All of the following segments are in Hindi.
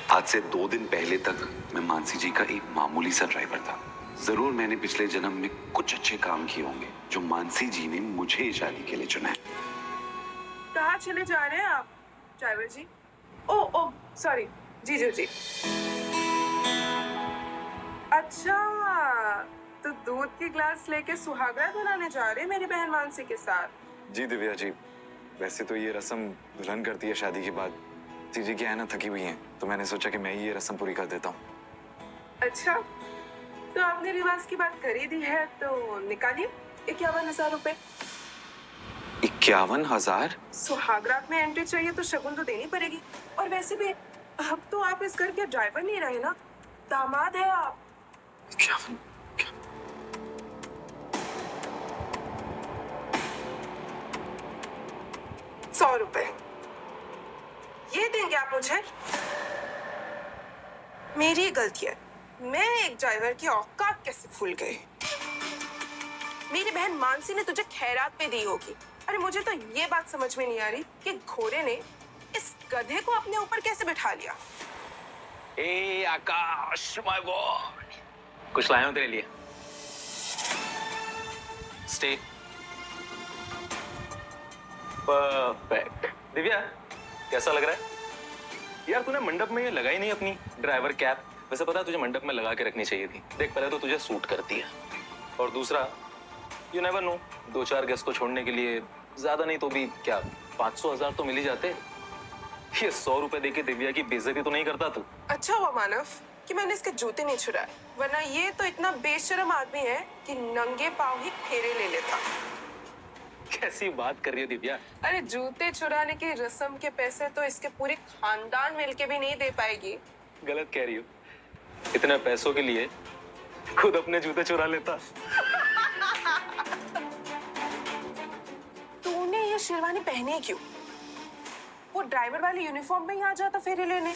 आज से 2 दिन पहले तक मैं मानसी जी का एक मामूली सा ड्राइवर था। जरूर मैंने पिछले जन्म में कुछ अच्छे काम किए होंगे जो मानसी जी ने मुझे शादी के लिए चुना है। कहाँ चले जा रहे हैं आप ड्राइवर जी? ओ सॉरी, जी जी जी। अच्छा, तो दूध की ग्लास लेके सुहागरात बनाने जा रहे हैं मेरी बहन मानसी के साथ? जी दिव्या जी, वैसे तो ये रस्म दुल्हन करती है शादी के बाद। जी क्या है ना, थकी हुई हैं, तो मैंने सोचा कि मैं ही ये रस्म पूरी कर देता हूँ। अच्छा, तो आपने रिवाज की बात कर ही दी है तो निकालिए 51,000 रुपए। 51,000? सुहागरात में एंट्री चाहिए तो शगुन तो देनी पड़ेगी। और वैसे भी अब तो आप इस घर के ड्राइवर नहीं रहे ना, दामाद है आप। 51? 100 रुपए ये देंगे आप मुझे? मेरी गलती है, मैं एक ड्राइवर की औकात कैसे भूल गई। मेरी बहन मानसी ने तुझे खैरात पे दी होगी। अरे मुझे तो ये बात समझ में नहीं आ रही कि घोड़े ने इस गधे को अपने ऊपर कैसे बिठा लिया। ए आकाश, माय बॉय, कुछ लाया हूं तेरे लिए। स्टे। परफेक्ट। दिव्या, कैसा लग रहा है? यार तूने मंडप में ये लगाई नहीं अपनी ड्राइवर कैप। वैसे पता है तुझे मंडप में लगा के रखनी चाहिए थी। देख, पहले तो तुझे सूट करती है, और दूसरा यू नेवर नो, 2-4 गेस्ट को छोड़ने के लिए ज्यादा नहीं तो भी क्या 500,000 तो मिल ही जाते। ये 100 रुपए देके दिव्या की बेइज्जती तो नहीं करता तू? अच्छा हुआ मानव कि मैंने इसके जूते नहीं छुड़ाए, वरना ये तो इतना बेशर्म आदमी है कि नंगे पांव ही फेरे ले लेता। कैसी बात कर रही है दिव्या? अरे जूते चुराने की रस्म के पैसे तो इसके पूरे खानदान मिलके भी नहीं दे पाएगी। गलत कह रही हो, इतने पैसों के लिए खुद अपने जूते चुरा लेता। तूने ये शेरवानी पहनी क्यों? वो ड्राइवर वाली यूनिफॉर्म में ही आ जाता फेरे लेने।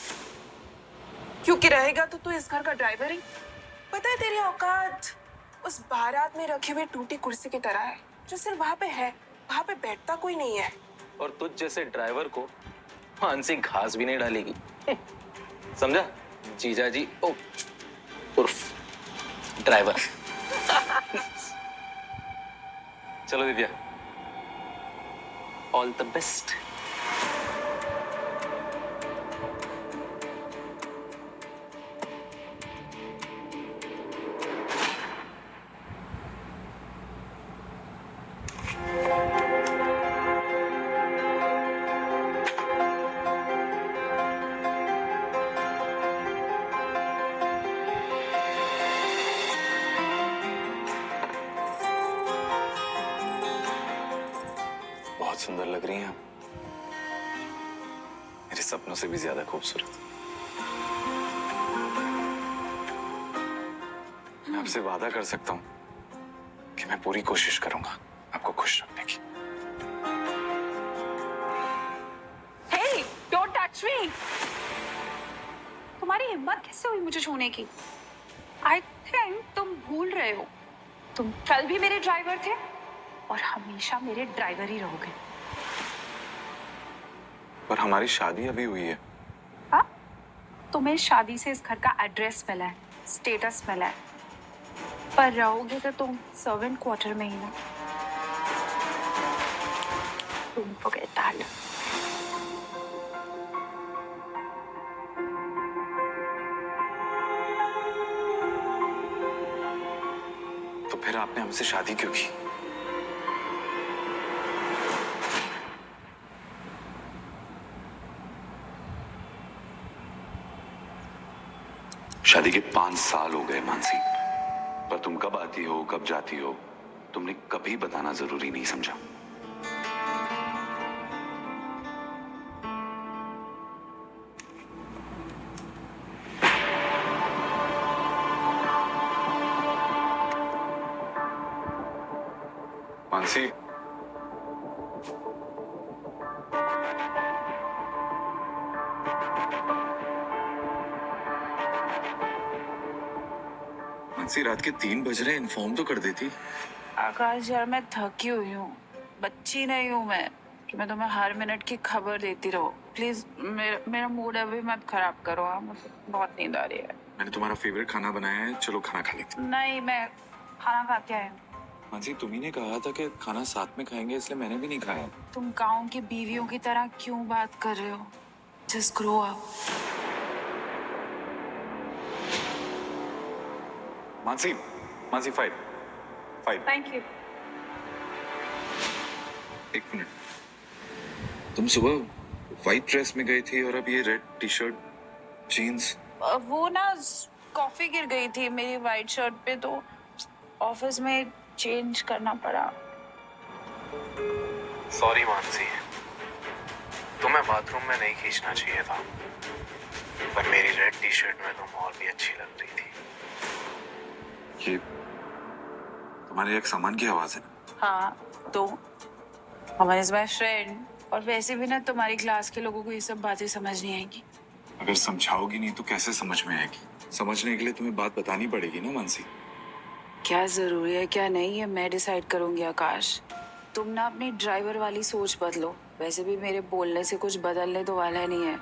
क्योंकि रहेगा तो तू इस घर का ड्राइवर ही। पता है तेरी औकात उस बारात में रखी हुई टूटी कुर्सी की तरह है जो सिर्फ वहां पे है, वहां पे बैठता कोई नहीं है। और तुझ जैसे ड्राइवर को मानसी घास भी नहीं डालेगी। समझा? जीजा जी उर्फ ड्राइवर। चलो दिव्या, ऑल द बेस्ट। बहुत सुंदर लग रही हैं आप, मेरे सपनों से भी ज्यादा खूबसूरत। मैं आपसे वादा कर सकता हूं कि मैं पूरी कोशिश करूंगा आपको खुश रखने की। Hey, don't touch me! तुम्हारी हिम्मत कैसे हुई मुझे छूने की? I think तुम भूल रहे हो, तुम कल भी मेरे ड्राइवर थे और हमेशा मेरे ड्राइवर ही रहोगे। पर हमारी शादी अभी हुई है। हाँ? तुम्हें शादी से इस घर का एड्रेस मिला है, स्टेटस मिला है, पर रहोगे तो तुम सर्वेंट क्वार्टर में ही ना। Don't forget that. तो फिर आपने हमसे शादी क्यों की? शादी के 5 साल हो गए मानसी, पर तुम कब आती हो कब जाती हो तुमने कभी बताना जरूरी नहीं समझा। मानसी, मानसी रात के 3 बज रहे, इन्फॉर्म तो कर देती। आकाश यार, मैं थकी हुई हूँ, बच्ची नहीं हूँ मैं कि मैं तुम्हें हर मिनट की खबर देती रहूं। प्लीज मेरा मूड अभी मत खराब करो। मुझे बहुत नींद आ रही है। मैंने तुम्हारा फेवरेट खाना बनाया है, चलो खाना खा लेते हैं। नहीं, मैं खाना खा के आई हूँ। मानसी, तुम्ही ने कहा था कि खाना साथ में खाएंगे, इसलिए मैंने भी नहीं खाया। तुम गाँव की बीवियों की तरह क्यों बात कर रहे हो? Just grow up. Mansi, Mansi, 5 thank you. एक मिनट, तुम सुबह व्हाइट ड्रेस में गई थी और अब ये रेड टी शर्ट जीन्स। वो ना कॉफी गिर गई थी मेरी वाइट शर्ट पे, तो ऑफिस में चेंज करना पड़ा। सॉरी मानसी, तुम्हें बाथरूम में नहीं खींचना चाहिए था, पर मेरी रेड टी शर्ट में तुम और भी अच्छी लग रही थी। ये तुम्हारे एक सामान की आवाज है? हाँ, तो अमन इज माय फ्रेंड, और वैसे भी ना तुम्हारी क्लास के लोगों को ये सब बातें समझ नहीं आएगी। अगर समझाओगी नहीं तो कैसे समझ में आएगी? समझने के लिए तुम्हें बात बतानी पड़ेगी ना मानसी। क्या जरूरी है क्या नहीं है मैं डिसाइड करूंगी आकाश। तुम ना अपनी ड्राइवर वाली सोच बदलो। वैसे भी मेरे बोलने से कुछ बदलने तो वाला नहीं है।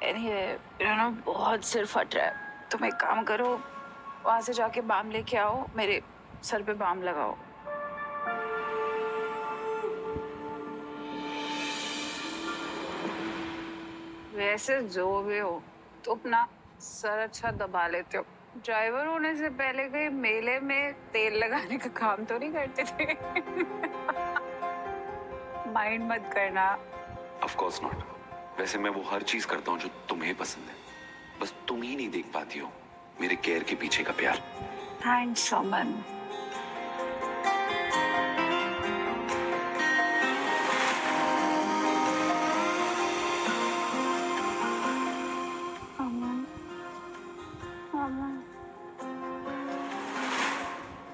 मेरा ना बहुत सिर फट रहा है। तुम एक काम करो, वहां से जाके बाम लेके आओ, मेरे सर पे बाम लगाओ। वैसे जो भी हो, तुम ना सर अच्छा दबा लेते हो। ड्राइवर होने से पहले कहीं मेले में तेल लगाने का काम तो नहीं करते थे? माइंड मत करना। Of course not. वैसे मैं वो हर चीज करता हूँ जो तुम्हें पसंद है, बस तुम ही नहीं देख पाती हो मेरे केयर के पीछे का प्यार। थैंक्स अमन।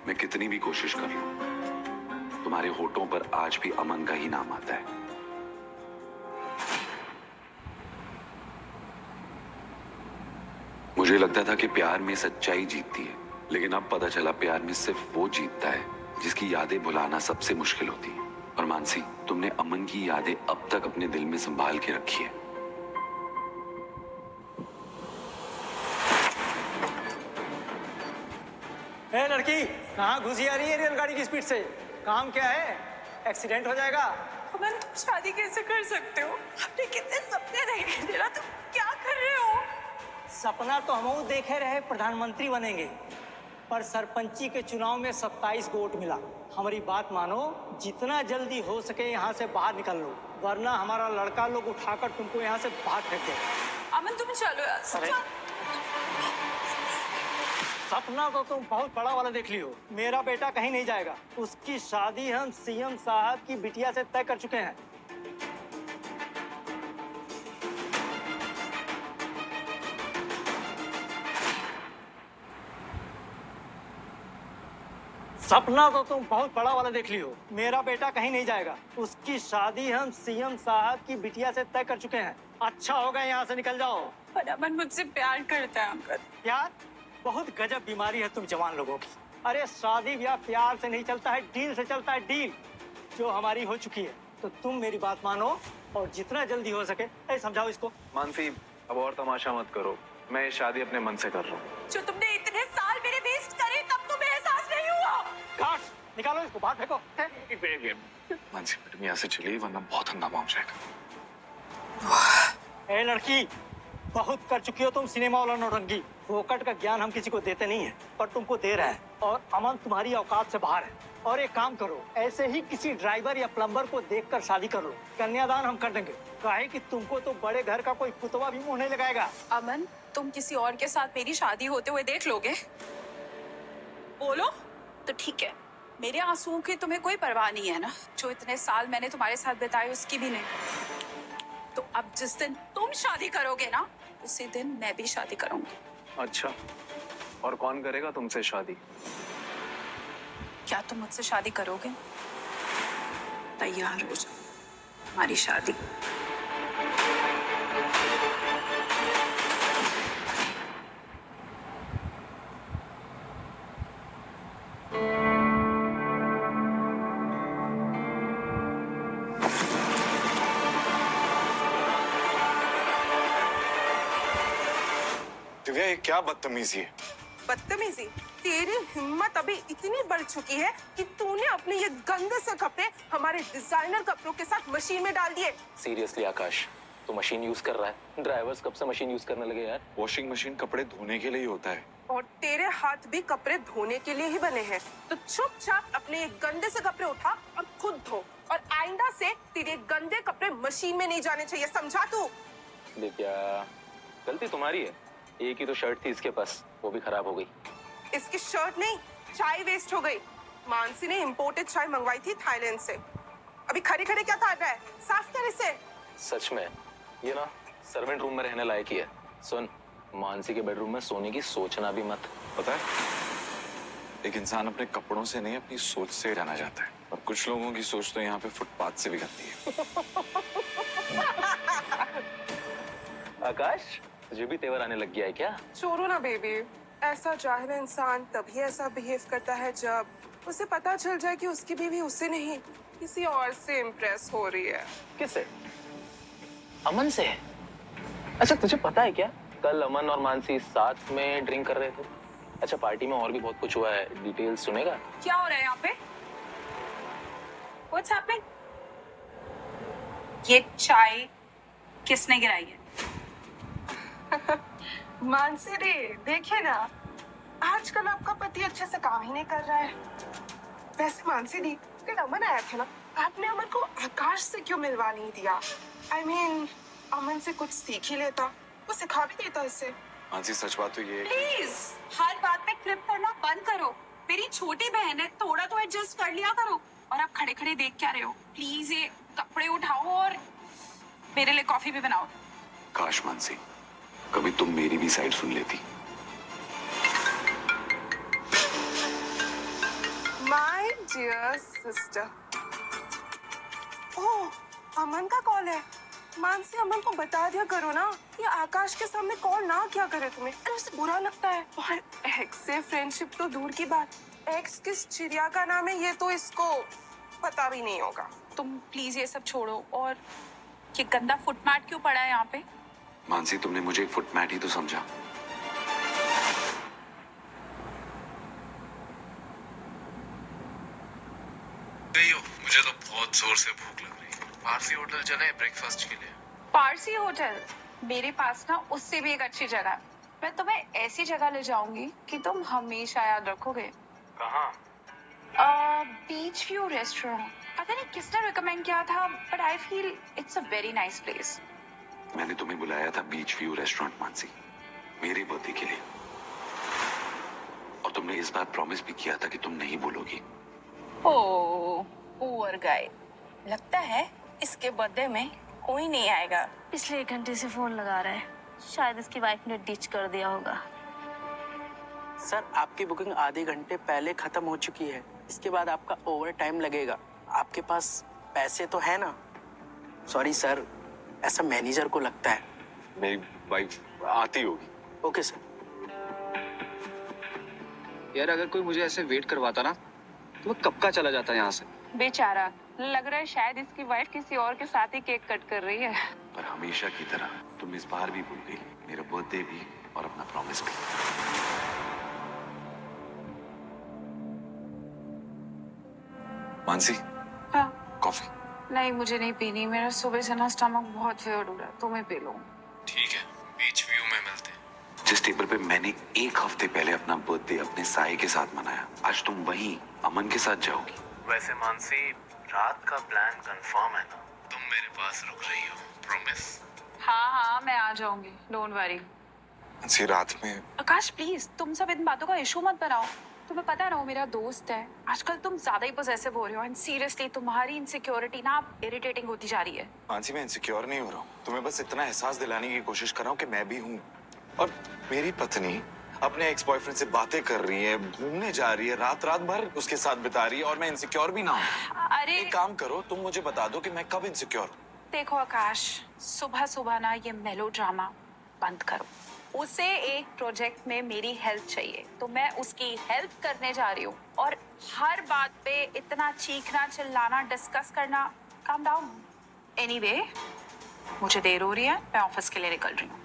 मैं कितनी भी कोशिश कर लूं, तुम्हारे होठों पर आज भी अमन का ही नाम आता है। मुझे लगता था कि प्यार में सच्चाई जीतती है, लेकिन अब पता चला प्यार में सिर्फ वो जीतता है जिसकी यादें भुलाना सबसे मुश्किल होती है। और मानसी, तुमने अमन की यादें अब तक अपने दिल में संभाल के रखी है। ए लड़की, कहाँ घुसी आ रही है रेलगाड़ी की स्पीड से? काम क्या है? एक्सीडेंट हो जाएगा। अमन, तुम शादी कैसे कर सकते हो? आपने कितने सपने देखे थे ना, तुम क्या कर रहे हो? सपना तो हम देखे रहे प्रधानमंत्री बनेंगे, पर सरपंची के चुनाव में 27 वोट मिला। हमारी बात मानो, जितना जल्दी हो सके यहाँ से बाहर निकल लो, वरना हमारा लड़का लोग उठाकर तुमको यहाँ से बाहर फेंक देगा। अमन, तुम चलो यार। सपना तो तुम बहुत बड़ा वाला देख लियो। मेरा बेटा कहीं नहीं जाएगा। उसकी शादी हम सीएम साहब की बिटिया से तय कर चुके हैं। सपना तो तुम बहुत बड़ा वाला देख लियो। मेरा बेटा कहीं नहीं जाएगा। उसकी शादी हम सीएम साहब की बिटिया से तय कर चुके हैं। अच्छा होगा यहाँ से निकल जाओ। पर अमन मुझसे प्यार करता है अंकल। प्यार? बहुत गजब बीमारी है तुम जवान लोगों की। अरे शादी ब्याह प्यार से नहीं चलता है, डील से चलता है, डील जो हमारी हो चुकी है। तो तुम मेरी बात मानो और जितना जल्दी हो सके समझाओ इसको। मानसी, अब और तमाशा मत करो, मैं ये शादी अपने मन से कर रहा हूँ। जो तुमने इतने साल मेरे वेस्ट करे, तब तुम्हें एहसास नहीं हुआ? काश, निकालो इसको, बाहर फेंको। मानसी मैडम, यहाँ से चलिए वरना बहुत हंगामा हो जाएगा। ए लड़की, बहुत कर चुकी हो तुम सिनेमा वाला नौटंकी। फोकट का ज्ञान हम किसी को देते नहीं है, पर तुमको दे रहा है। और अमन तुम्हारी औकात से बाहर है। और एक काम करो, ऐसे ही किसी ड्राइवर या प्लम्बर को देखकर शादी कर लो। कन्यादान हम कर देंगे, काहे कि तुमको तो बड़े घर का कोई कुतवा भी मुंह नहीं लगाएगा। अमन, तुम किसी और के साथ मेरी शादी होते हुए देख लोगे? बोलो। तो ठीक है, मेरे आंसुओं की तुम्हें कोई परवाह नहीं है ना? जो इतने साल मैंने तुम्हारे साथ बिताए उसकी भी नहीं। तो अब जिस दिन तुम शादी करोगे ना, उसी दिन मैं भी शादी करूंगी। अच्छा, और कौन करेगा तुमसे शादी? क्या तुम मुझसे शादी करोगे? तैयार हो जाओ, हमारी शादी। दिव्या ये क्या बदतमीजी है? बदतमीजी? तेरी हिम्मत अभी इतनी बढ़ चुकी है कि तूने अपने ये गंदे से कपड़े हमारे डिजाइनर कपड़ों के साथ मशीन में डाल दिए। सीरियसली आकाश, तो मशीन यूज कर रहा है? ड्राइवर्स कब से मशीन यूज करने लगे यार? वॉशिंग मशीन कपड़े धोने के लिए ही होता है। और तेरे हाथ भी कपड़े धोने के लिए ही बने हैं, तो चुपचाप अपने ये गंदे से कपड़े उठा और खुद धो, और आइंदा से तेरे गंदे कपड़े मशीन में नहीं जाने चाहिए, समझा तू? दिव्या, गलती तुम्हारी है। एक ही तो शर्ट थी इसके पास, वो भी खराब हो गई। इसकी शर्ट नहीं, चाय वेस्ट हो गई। मानसी ने इंपोर्टेड चाय मंगवाई थी थाईलैंड से। अभी खड़े खड़े क्या कर रहा है? साफ कर इसे। सच में ये ना सर्वेंट रूम में रहने लायक ही है। सुन, मानसी के बेडरूम में सोने की सोचना भी मत। पता है, एक इंसान अपने कपड़ों से नहीं अपनी सोच से रहना चाहता है, और कुछ लोगों की सोच तो यहाँ पे फुटपाथ से भी गंदी है। आकाश, तुझे भी तेवर आने लग गया है क्या? छोड़ो ना बेबी, ऐसा जाहिल इंसान तभी ऐसा बिहेव करता है जब उसे पता चल जाए कि उसकी बीवी उससे नहीं किसी और से इम्प्रेस हो रही है। किससे? अमन से? अच्छा, तुझे पता है क्या, कल अमन और मानसी साथ में ड्रिंक कर रहे थे। अच्छा, पार्टी में और भी बहुत कुछ हुआ है, डिटेल्स सुनेगा? क्या हो रहा है यहाँ पे? What's happening? ये चाय किसने गिराई है? मानसी रे, देखिए ना, आजकल आपका पति अच्छे से काम ही नहीं कर रहा है। वैसे मानसी दी, जब अमन आया था ना, आपने अमन को आकाश से क्यों मिलवा नहीं दिया? I mean, अमन से कुछ सीख ही लेता, वो सिखा भी देता इसे। मानसी, सच बात तो ये है कि प्लीज हर बात में क्लिप करना बंद करो। मेरी छोटी बहन है, थोड़ा तो एडजस्ट कर लिया करो। और आप खड़े खड़े देख क्या रहे हो? प्लीज ये कपड़े उठाओ और मेरे लिए कॉफी भी बनाओ। काश मानसी, कभी तुम मेरी भी साइड सुन लेती। My dear sister. ओह, अमन का कॉल है। मानसी, अमन को बता दिया करो ना कि आकाश के सामने कॉल ना क्या करे तुम्हें, अरे उसे बुरा लगता है। और एक्स से फ्रेंडशिप तो दूर की बात, एक्स किस चिड़िया का नाम है ये तो इसको पता भी नहीं होगा। तुम प्लीज ये सब छोड़ो, और ये गंदा फुटमैट क्यों पड़ा है यहाँ पे? मानसी, तुमने मुझे एक फुटमैट ही तो समझा। मुझे तो बहुत जोर से भूख लग रही है। पारसी होटल चले ब्रेकफास्ट के लिए? पारसी होटल? मेरे पास ना उससे भी एक अच्छी जगह है। मैं तुम्हें ऐसी जगह ले जाऊंगी कि तुम हमेशा याद रखोगे। कहाँ? Beach view restaurant. पता नहीं किसने रिकमेंड किया था, but I feel it's a very nice place. मैंने तुम्हें बुलाया था बीच व्यू रेस्टोरेंट मानसी, मेरे बर्थडे के लिए, और तुमने इस बार प्रॉमिस भी किया था कि तुम नहीं बोलोगी। ओह, पुअर गाय। लगता है इसके बर्थडे में कोई नहीं आएगा। पिछले 1 घंटे से फोन लगा रहा है, शायद इसकी वाइफ ने डिच कर दिया होगा। सर, आपकी बुकिंग आधे घंटे पहले खत्म हो चुकी है। इसके बाद आपका ओवर टाइम लगेगा। आपके पास पैसे तो है ना? सॉरी सर, ऐसा मैनेजर को लगता है। मेरी वाइफ आती होगी। Okay sir. यार, अगर कोई मुझे ऐसे वेट करवाता ना तो मैं कब का चला जाता यहाँ से। बेचारा, लग रहा है शायद इसकी वाइफ किसी और के साथ ही केक कट कर रही है। पर हमेशा की तरह तुम इस बार भी भूल गई, मेरा बर्थडे भी और अपना प्रॉमिस भी। मानसी, हाँ। कॉफी? नहीं, मुझे नहीं पीनी। मेरा सुबह से ना स्टमक बहुत वेयर्ड हो रहा है, तुम्हें पी लो। ठीक है, बीच व्यू में मिलते हैं। जिस टेबल पे मैंने 1 हफ्ते पहले अपना बर्थडे अपने साये के साथ मनाया, आज तुम वहीं अमन के साथ जाओगी। वैसे मानसी, रात का प्लान कंफर्म है ना? तुम मेरे पास रुक रही हो, प्रॉमिस? हाँ, मैं आ जाऊंगी, डोंट वरी। मानसी, रात में आकाश प्लीज, तुम सब इन बातों का इशू मत बनाओ। तुम्हें पता ना, वो मेरा दोस्त है। आजकल तुम ज्यादा ही पॉसेसिव हो रहे हो, एंड सीरियसली तुम्हारी इनसिक्योरिटी ना इरिटेटिंग होती जा रही है। मानसी, मैं इनसिक्योर नहीं हो रहा हूँ। तुम्हें बस इतना एहसास दिलाने की कोशिश कर रहा हूँ कि मैं भी हूँ। और मेरी पत्नी अपने एक्स बॉयफ्रेंड से बातें कर रही है, घूमने जा रही है, रात रात भर उसके साथ बिता रही है, और मैं इनसिक्योर भी ना हूँ। अरे एक काम करो, तुम मुझे बता दो कि मैं कब इनसिक्योर हूँ। देखो आकाश, सुबह सुबह ना ये मेलोड्रामा बंद करो। उसे एक प्रोजेक्ट में मेरी हेल्प चाहिए, तो मैं उसकी हेल्प करने जा रही हूँ। और हर बात पे इतना चीखना, चिल्लाना, डिस्कस करना, काम डाउन। एनीवे, मुझे देर हो रही है, मैं ऑफिस के लिए निकल रही हूँ।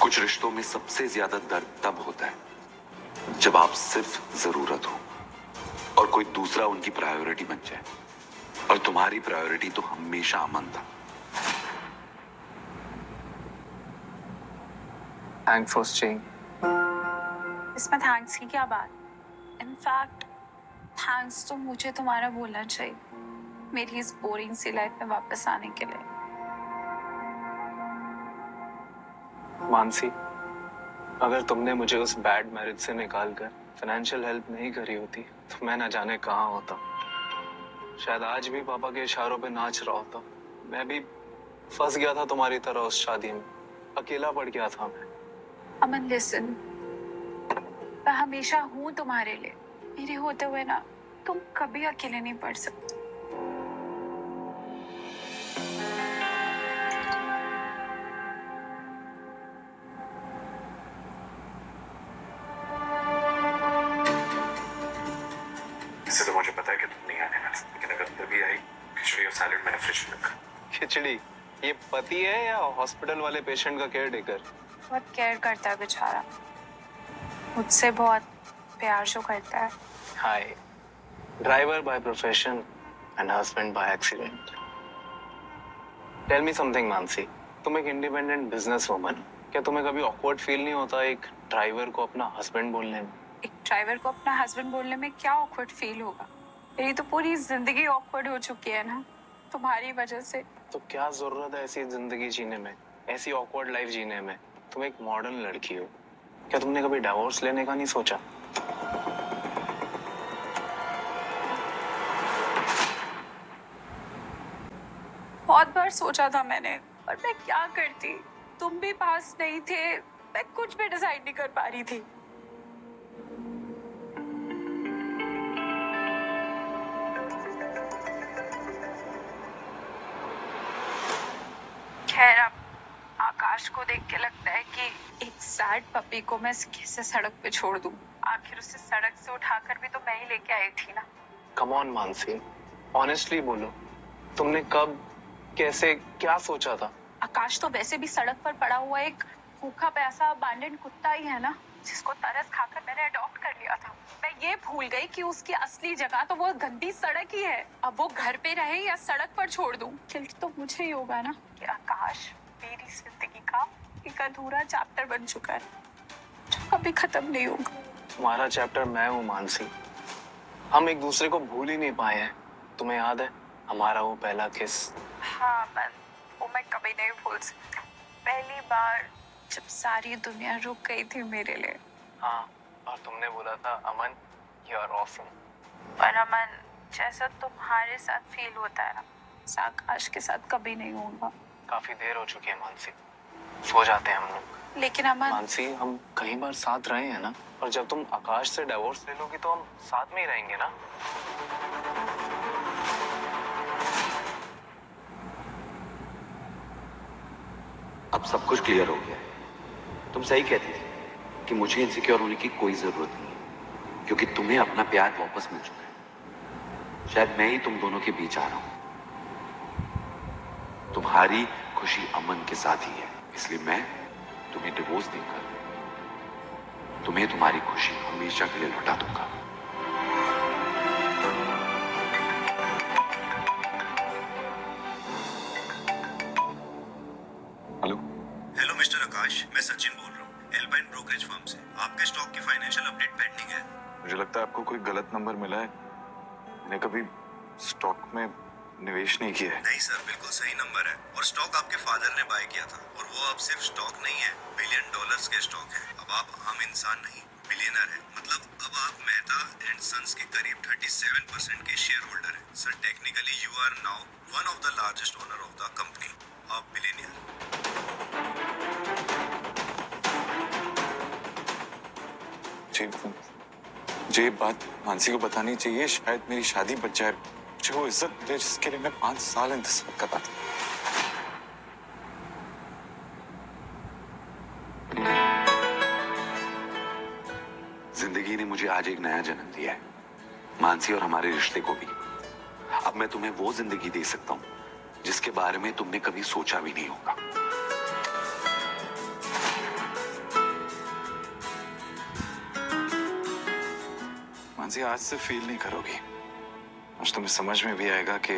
कुछ रिश्तों में सबसे ज्यादा दर्द तब होता है जब आप सिर्फ जरूरत हो और कोई दूसरा उनकी प्रायोरिटी बन जाए, और तुम्हारी प्रायोरिटी तो हमेशा अमन था। Thanks for staying. इसमें थैंक्स की क्या बात? इनफैक्ट थैंक्स तो मुझे तुम्हारा बोलना चाहिए मेरी इस बोरिंग सी लाइफ में वापस आने के लिए। मानसी, अगर तुमने मुझे उस बैड मैरिज से निकालकर फाइनेंशियल हेल्प नहीं करी होती तो मैं ना जाने कहाँ होता। शायद आज भी पापा के इशारों पे नाच रहा होता। मैं भी फंस गया था तुम्हारी तरह उस शादी में, अकेला पड़ गया था मैं। अमन लिसन, मैं हमेशा हूँ तुम्हारे लिए। मेरे होते हुए ना तुम कभी अकेले नहीं पड़ सकते। इससे तो मुझे पता है कि तुम नहीं आने वाली, लेकिन अगर तभी आई, खिचड़ी और सैलेड मैंने फ्रिज में रखा। खिचड़ी? ये पति है या हॉस्पिटल वाले पेशेंट का केयर टेकर? बहुत केयर करता है बेचारा, मुझसे बहुत प्यार जो करता है। Hi, driver by profession and husband by accident. Tell me something Mansi, तुम एक इंडिपेंडेंट बिजनेस वुमन हो, क्या तुम्हें कभी ऑकवर्ड फील नहीं होता एक ड्राइवर को अपना हस्बैंड बोलने में? एक ड्राइवर को अपना हस्बैंड बोलने में क्या ऑकवर्ड फील होगा? मेरी तो पूरी जिंदगी ऑकवर्ड हो चुकी है ना तुम्हारी वजह से। तो क्या जरूरत है ऐसी जिंदगी जीने में, ऐसी ऑकवर्ड लाइफ जीने में? तुम एक मॉडर्न लड़की हो, क्या तुमने कभी डिवोर्स लेने का नहीं सोचा? बहुत बार सोचा था मैंने, पर मैं क्या करती? तुम भी पास नहीं थे, मैं कुछ भी डिसाइड नहीं कर पा रही थी। खैर, अब आकाश को देख के लगता है कि एक सैड पपी को मैं कैसे सड़क पे छोड़ दूं? आखिर उसे सड़क से उठाकर भी तो मैं ही लेके आई थी ना। कम ऑन मानसी, ऑनेस्टली बोलो, तुमने कब, कैसे, क्या सोचा था? आकाश तो वैसे भी सड़क पर पड़ा हुआ एक भूखा प्यासा अबैंडन कुत्ता ही है ना, जिसको तरस खाकर मैंने अडॉप्ट कर लिया था। मैं ये भूल गई कि उसकी असली जगह तो वो गंदी सड़क ही है। अब वो घर पे रहे या सड़क पर छोड़ दूं, गिल्ट तो मुझे ही होगा ना कि आकाश मेरी जिंदगी का एक अधूरा चैप्टर बन चुका है जो कभी खत्म नहीं होगा। तुम्हारा चैप्टर मैं हूँ मानसी। हम एक दूसरे को भूल ही नहीं पाए हैं। तुम्हें याद है हमारा वो पहला किस? हाँ मन, वो मैं कभी नहीं भूल सकती। पहली बार जब सारी दुनिया रुक गई थी मेरे लिए। हाँ, और तुमने बोला था अमन यू आर ऑसम। पर अमन, जैसा तुम्हारे साथ फील होता है ना, आकाश के साथ कभी नहीं होगा। काफी देर हो चुकी है मानसी, सो जाते हैं हम लोग। लेकिन अमन, मानसी, हम कई बार साथ रहे हैं ना, और जब तुम आकाश से डिवोर्स ले लोगी तो हम साथ में ही रहेंगे ना। अब सब कुछ क्लियर हो गया है। तुम सही कहती थी कि मुझे इनसिक्योर होने की कोई जरूरत नहीं है, क्योंकि तुम्हें अपना प्यार वापस मिल चुका है। शायद मैं ही तुम दोनों के बीच आ रहा हूं। तुम्हारी खुशी अमन के साथ ही है, इसलिए मैं तुम्हें डिवोर्स देकर तुम्हें तुम्हारी खुशी हमेशा के लिए लौटा दूंगा। हेलो हेलो मिस्टर आकाश, मैं सचिन बोल रहा हूँ एल्पाइन ब्रोकरेज फर्म से। आपके स्टॉक की फाइनेंशियल अपडेट पेंडिंग है। मुझे लगता है आपको कोई गलत नंबर मिला है। मैंने कभी स्टॉक में निवेश नहीं किया है। नहीं सर, बिल्कुल सही नंबर है, और स्टॉक आपके फादर ने बाय किया था, और वो अब सिर्फ स्टॉक नहीं है, $1 बिलियन के स्टॉक है। अब आप आम इंसान नहीं, बिलियनर है। मतलब अब आप मेहता एंड सन्स के करीब 37% के शेयर होल्डर है। Sir technically you are now one of the largest owner of the company, a billionaire. मुझे ये बात मानसी को बतानी चाहिए, शायद मेरी शादी बच जाए। मुझे वो इज्जत मिले जिसके लिए मैं 5 साल इंतजार कर रहा था। जिंदगी ने मुझे आज एक नया जन्म दिया है, मानसी और हमारे रिश्ते को भी। अब मैं तुम्हें वो जिंदगी दे सकता हूं जिसके बारे में तुमने कभी सोचा भी नहीं होगा। मानसी आज से फील नहीं करोगी। आज तुम्हें समझ में भी आएगा कि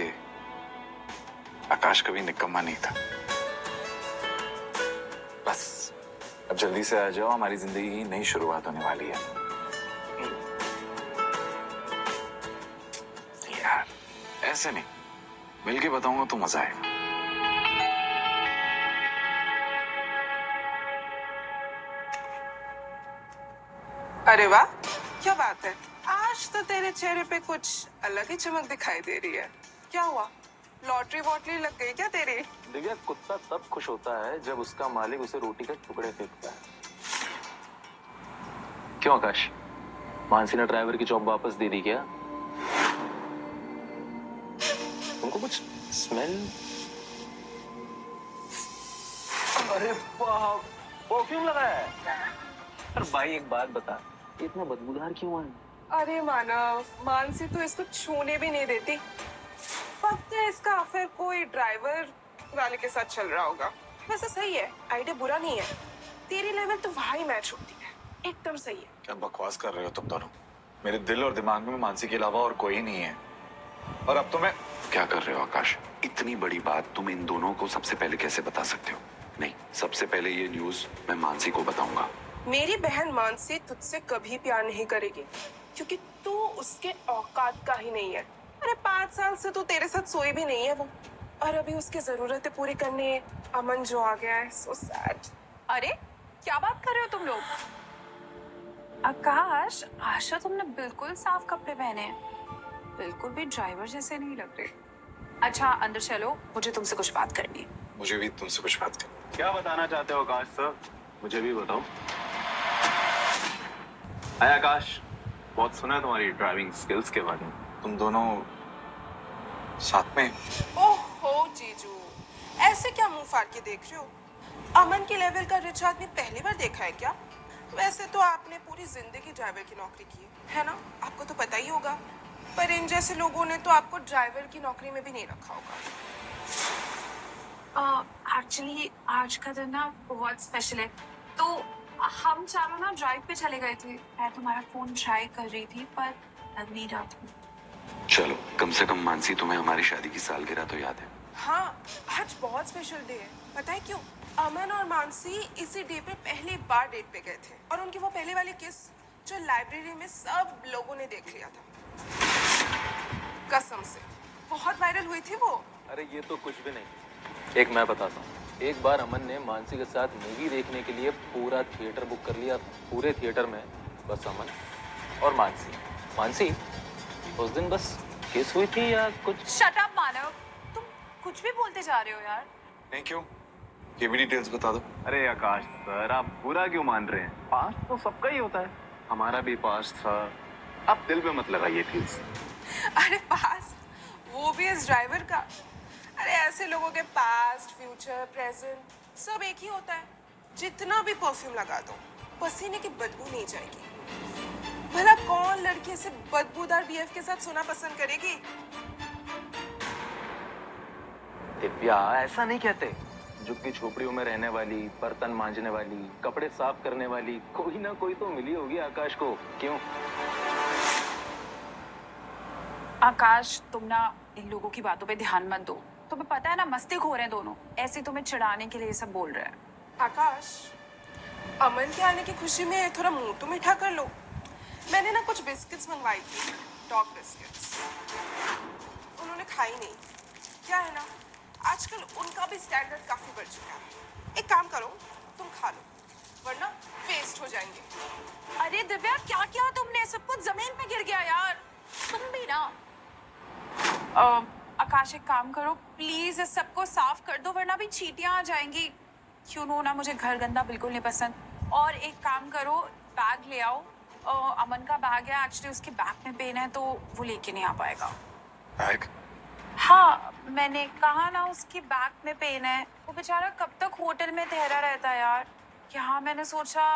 आकाश कभी निकम्मा नहीं था। बस अब जल्दी से आ जाओ, हमारी जिंदगी की नई शुरुआत होने वाली है। यार ऐसे नहीं, मिलके बताऊंगा तो मजा आएगा। अरे वाह, क्या बात है। आज तो तेरे चेहरे पे कुछ अलग ही चमक दिखाई दे रही है। क्या हुआ, लॉटरी वॉटरी लग गई क्या तेरी? दिव्या, कुत्ता तब खुश होता है जब उसका मालिक उसे रोटी के टुकड़े फेंकता है। क्यों आकाश, मानसी ने ड्राइवर की जॉब वापस दे दी क्या? तुमको कुछ स्मेल? अरे बाप, परफ्यूम लगा है। अरे भाई एक बात बता, ये इतना बदबूदार क्यों है? अरे मानव, मानसी तो इसको छूने भी नहीं देती। पक्का इसका अफेयर कोई ड्राइवर वाले के साथ चल रहा होगा। वैसे सही है, आइडिया बुरा नहीं है। तेरी लेवल तो वही मैच होती है, एकदम सही है। क्या बकवास कर रहे हो तुम दोनों? मेरे दिल और दिमाग में मानसी के अलावा और कोई नहीं है। और अब तो मैं क्या कर रहे हो आकाश? इतनी बड़ी बात तुम इन दोनों को सबसे पहले कैसे बता सकते हो? नहीं, सबसे पहले ये न्यूज़ मैं मानसी को बताऊंगा। मेरी बहन मानसी तुझसे कभी प्यार नहीं करेगी, क्योंकि तू उसके औकात का ही नहीं है। अरे 5 साल से तो तेरे साथ सोई भी नहीं है वो, और अभी उसकी जरूरतें पूरी करने अमन जो आ गया है। So sad. अरे क्या बात कर रहे हो तुम लोग? आकाश, आशा तुमने बिल्कुल साफ कपड़े पहने हैं, बिल्कुल भी ड्राइवर जैसे नहीं लग रहे। अच्छा अंदर चलो, मुझे तुमसे कुछ बात करनी है। मुझे भी तुमसे कुछ बात करनी। क्या बताना चाहते हो आकाश सर? मुझे भी बताओ। हाय आकाश, बहुत सुना है तुम्हारी ड्राइविंग स्किल्स के बारे में। तुम दोनों साथ में? ओहो जीजू, ऐसे क्या मुंह फाड़ के देख रहे हो? अमन के लेवल का रिच आदमी पहली बार देखा है क्या? वैसे तो आपने पूरी जिंदगी ड्राइवर की नौकरी की है ना, आपको तो पता ही होगा। पर इन जैसे लोगों ने तो आपको ड्राइवर की नौकरी में भी नहीं रखा होगा। एक्चुअली आज का दिन ना बहुत स्पेशल है, तो हम चारों ना ड्राइव पे चले गए थे। मैं तुम्हारा फोन ट्राई कर रही थी पर लग नहीं रहा था। चलो, कम से कम मानसी तुम्हें हमारी शादी की सालगिरह तो याद है। हाँ, आज बहुत स्पेशल डे है। पता है क्यों? अमन और मानसी इसी डे पे पहली बार डेट पे गए थे, और उनकी वो पहले वाली किस जो लाइब्रेरी में सब लोगों ने देख लिया था। कसम से बहुत वायरल हुई थी वो। अरे ये तो कुछ भी नहीं। एक मैं बताता हूँ, एक बार अमन ने मानसी के साथ मूवी देखने के लिए पूरा थिएटर बुक कर लिया। पूरे थिएटर में बस अमन और मानसी। मानसी, उस दिन बस किस हुई थी या कुछ? शट अप मानव, तुम कुछ भी बोलते जा रहे हो यार। नहीं, क्यों? ये भी डिटेल्स बता दो। अरे आकाश सर, आप बुरा क्यों मान रहे हैं? पास्ट तो सबका ही होता है, हमारा भी पास्ट था। आप दिल पे मत लगाइए प्लीज। अरे पास, वो भी इस ड्राइवर का। अरे ऐसे लोगों के पास्ट, फ्यूचर, प्रेजेंट सब एक ही होता है। जितना भी परफ्यूम लगा दो, पसीने की बदबू नहीं जाएगी। भला कौन लड़की से बदबूदार बीएफ के साथ सोना पसंद करेगी? दिव्या, ऐसा नहीं कहते। झुग्गी झोपड़ियों में रहने वाली, बर्तन मांजने वाली, कपड़े साफ करने वाली कोई ना कोई तो मिली होगी आकाश को। क्यों? आकाश, तुम ना इन लोगों की बातों पे ध्यान मत दो। तुम्हें पता है ना, मस्ती खो रहे हैं दोनों, ऐसे तुम्हें चिढ़ाने के लिए ये सब बोल रहे हैं। आकाश, अमन के आने की खुशी में थोड़ा मुंह तो मीठा कर लो। मैंने ना कुछ बिस्किट्स मंगवाई थी, डॉग बिस्किट्स। उन्होंने खाई नहीं। क्या है ना, आजकल उनका भी स्टैंडर्ड काफी बढ़ चुका है। एक काम करो, तुम खा लो, वरना वेस्ट हो जाएंगे। अरे दिव्या, क्या किया तुमने? सब कुछ जमीन पे गिर गया यार। तुम भी ना। आकाश, एक काम करो प्लीज, इस सबको साफ कर दो, वरना भी चींटियां आ जाएंगी। क्यों नो ना, मुझे घर गंदा बिल्कुल नहीं पसंद। और एक काम करो, बैग ले आओ। अमन का बैग है, एक्चुअली उसके बैग में पेन है तो वो लेके नहीं आ पाएगा। बैग? हाँ, मैंने कहा ना उसके बैग में पेन है। वो बेचारा कब तक होटल में ठहरा रहता है यार। यहाँ मैंने सोचा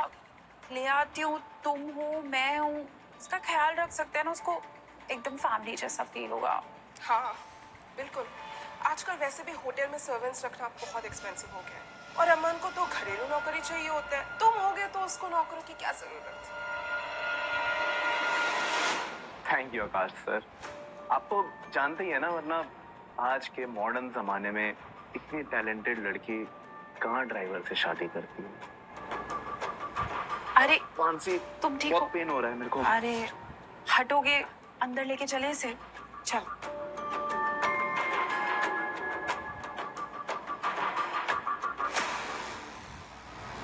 ले आती हूँ, तुम हो, मैं हूँ, उसका ख्याल रख सकते हैं ना, उसको एकदम फैमिली जैसा फील होगा। हाँ बिल्कुल, आजकल वैसे भी होटल में सर्वेंट्स रखना बहुत एक्सपेंसिव हो गया है, और अमन को तो घरेलू नौकरी चाहिए होता है। तुम होगे तो उसको नौकरों की क्या जरूरत? Thank you Akash sir. आप तो जानते ही है ना, वरना आज के मॉडर्न जमाने में इतनी टैलेंटेड लड़की कहाँ ड्राइवर से शादी करती है। अरे मानसी, तुम ठीक हो? बहुत पेन हो रहा है मेरे को। अरे हटोगे, अंदर लेके चले इसे। चल।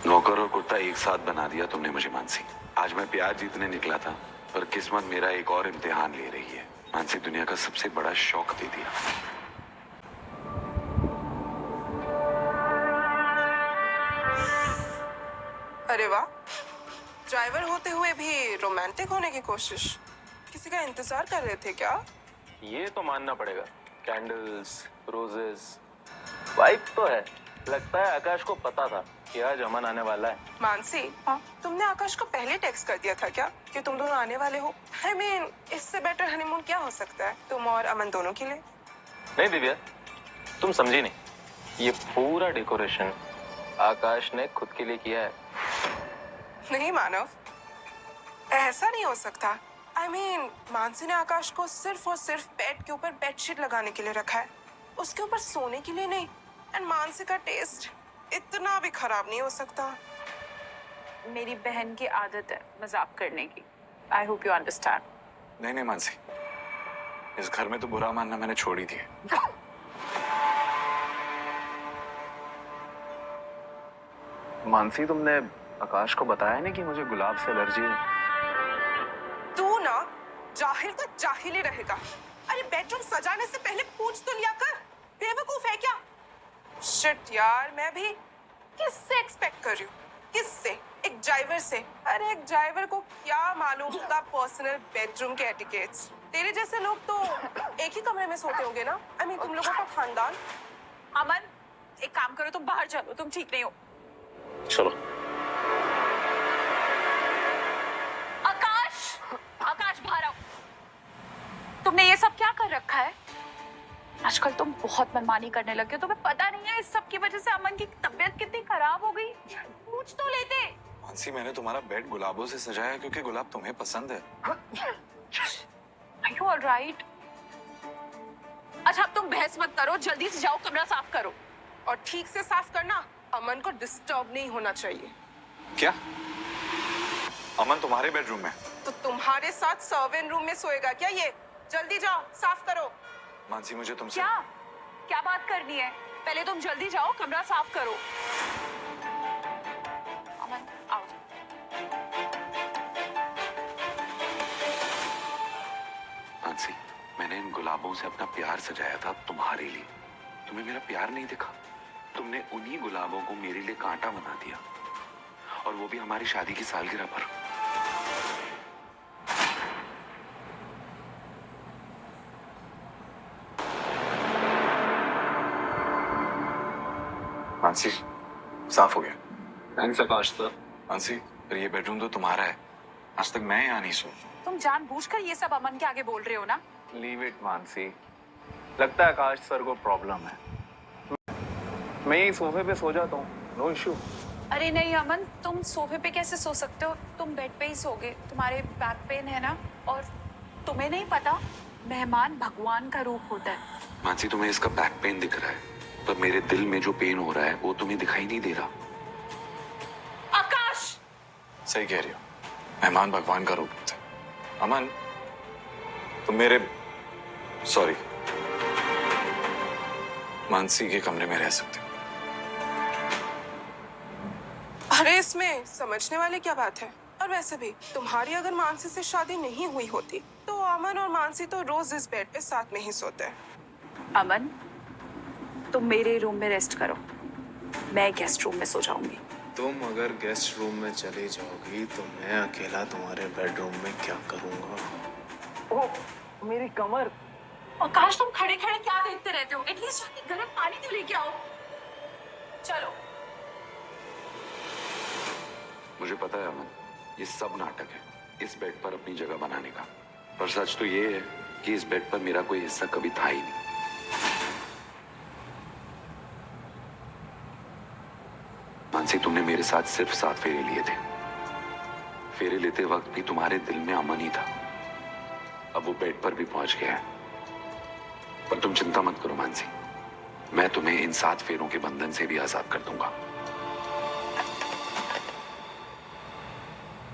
नौकर और कुत्ता एक साथ बना दिया तुमने मुझे मानसी। आज मैं प्यार जीतने निकला था, पर किस्मत मेरा एक और इम्तिहान ले रही है। मानसी, दुनिया का सबसे बड़ा शौक दे दिया। अरे वाह, ड्राइवर होते हुए भी रोमांटिक होने की कोशिश। किसी का इंतजार कर रहे थे क्या? ये तो मानना पड़ेगा। कैंडल्स, रोजेस, वाइब तो है। लगता है आकाश को पता था कि आज अमन आने वाला है। मानसी, तुमने आकाश को पहले टेक्स्ट कर दिया था क्या कि तुम दोनों आने वाले हो? I mean, इससे बेटर हनीमून क्या हो सकता है तुम और अमन दोनों के लिए? नहीं दिव्या, तुम समझी नहीं। ये पूरा डेकोरेशन आकाश ने खुद के लिए किया है। नहीं मानव, ऐसा नहीं हो सकता। I mean, मानसी ने आकाश को सिर्फ और सिर्फ बेड के ऊपर बेडशीट लगाने के लिए रखा है, उसके ऊपर सोने के लिए नहीं। एंड मानसी का टेस्ट इतना भी खराब नहीं हो सकता। मेरी बहन की आदत है मजाक करने की। I hope you understand. नहीं नहीं मानसी, इस घर में तो बुरा मानना मैंने छोड़ ही दिया। मानसी, तुमने आकाश को बताया नहीं कि मुझे गुलाब से एलर्जी है? तू ना जाहिल का जाहिल ही रहेगा। अरे बेडरूम सजाने से पहले पूछ तो लिया कर। बेवकूफ है क्या? शिट यार, मैं भी किससे एक्सपेक्ट कर रही हूँ? किससे? एक ड्राइवर से। अरे एक ड्राइवर को क्या मालूम होगा पर्सनल बेडरूम के एटिकेट्स। तेरे जैसे लोग तो एक ही कमरे में सोते होंगे ना। आई मीन तुम लोगों का खानदान। अमन, एक काम करो, तुम बाहर चलो, तुम ठीक नहीं हो। चलो। आकाश, आकाश बाहर आओ। तुमने ये सब क्या कर रखा है? आजकल तुम बहुत मनमानी करने लगे हो। तुम्हें पता नहीं है इस सब की वजह से अमन की तबीयत कितनी खराब हो गई? पूछ तो लेते। मानसी, मैंने तुम्हारा बेड गुलाबों से सजाया क्योंकि गुलाब तुम्हें पसंद है। Are you all right? अच्छा अब तुम बहस मत करो, जल्दी से जाओ कमरा साफ करो। और ठीक से साफ करना। अमन को डिस्टर्ब नहीं होना चाहिए। क्या? अमन तुम्हारे बेडरूम में? तो तुम्हारे साथ सर्वेंट रूम में सोएगा क्या ये? जल्दी जाओ, साफ करो। मानसी, मुझे तुमसे क्या क्या बात करनी है? पहले तुम जल्दी जाओ कमरा साफ करो। अमन आओ। मानसी, मैंने इन गुलाबों से अपना प्यार सजाया था तुम्हारे लिए। तुम्हें मेरा प्यार नहीं दिखा? तुमने उन्हीं गुलाबों को मेरे लिए कांटा बना दिया, और वो भी हमारी शादी की सालगिरह पर। मानसी, साफ हो गया। थैंक्स आकाश सर। मानसी, पर ये बेडरूम तो तुम्हारा है। आज तक मैं यहाँ नहीं सोया। तुम जानबूझकर ये सब अमन के आगे बोल रहे हो ना? Leave it Mansi. लगता है आकाश सर को प्रॉब्लम है। मैं यही सोफे पे सो जाता हूँ, नो इश्यू। अरे नहीं अमन, तुम सोफे पे कैसे सो सकते हो? तुम बेड पे ही सोगे। तुम्हारे बैक पेन है ना, और तुम्हें नहीं पता मेहमान भगवान का रूप होता है। मानसी, तुम्हें इसका बैक पेन दिख रहा है, पर मेरे दिल में जो पेन हो रहा है वो तुम्हें दिखाई नहीं दे रहा। आकाश! सही कह रही हो, मेहमान भगवान का रूप होता है। अमन, तुम मेरे सॉरी मानसी के कमरे में रह सकते हो। अरे इसमें समझने वाली क्या बात है? और वैसे भी तुम्हारी अगर मानसी से शादी नहीं हुई होती तो अमन और मानसी तो रोज इस बेड पे साथ में ही सोते हैं। अमन, तुम मेरे रूम में रेस्ट करो, मैं गेस्ट रूम में सो जाऊंगी। तुम अगर गेस्ट रूम में चली जाओगी तो मैं अकेला तुम्हारे बेडरूम में क्या करूंगा? ओह, मेरी कमर। आकाश, तुम खड़े खड़े क्या देखते रहते हो? एटलीस्ट जाके गर्म पानी तो लेके आओ। चलो। मुझे पता है अमन, ये सब नाटक है इस बेड पर अपनी जगह बनाने का, पर सच तो ये है कि इस बेड पर मेरा कोई हिस्सा कभी था ही नहीं। मानसी, तुमने मेरे साथ सिर्फ 7 फेरे लिए थे। फेरे लेते वक्त भी तुम्हारे दिल में अमन ही था, अब वो बेड पर भी पहुंच गया है। पर तुम चिंता मत करो मानसी, मैं तुम्हें इन 7 फेरों के बंधन से भी आजाद कर दूंगा।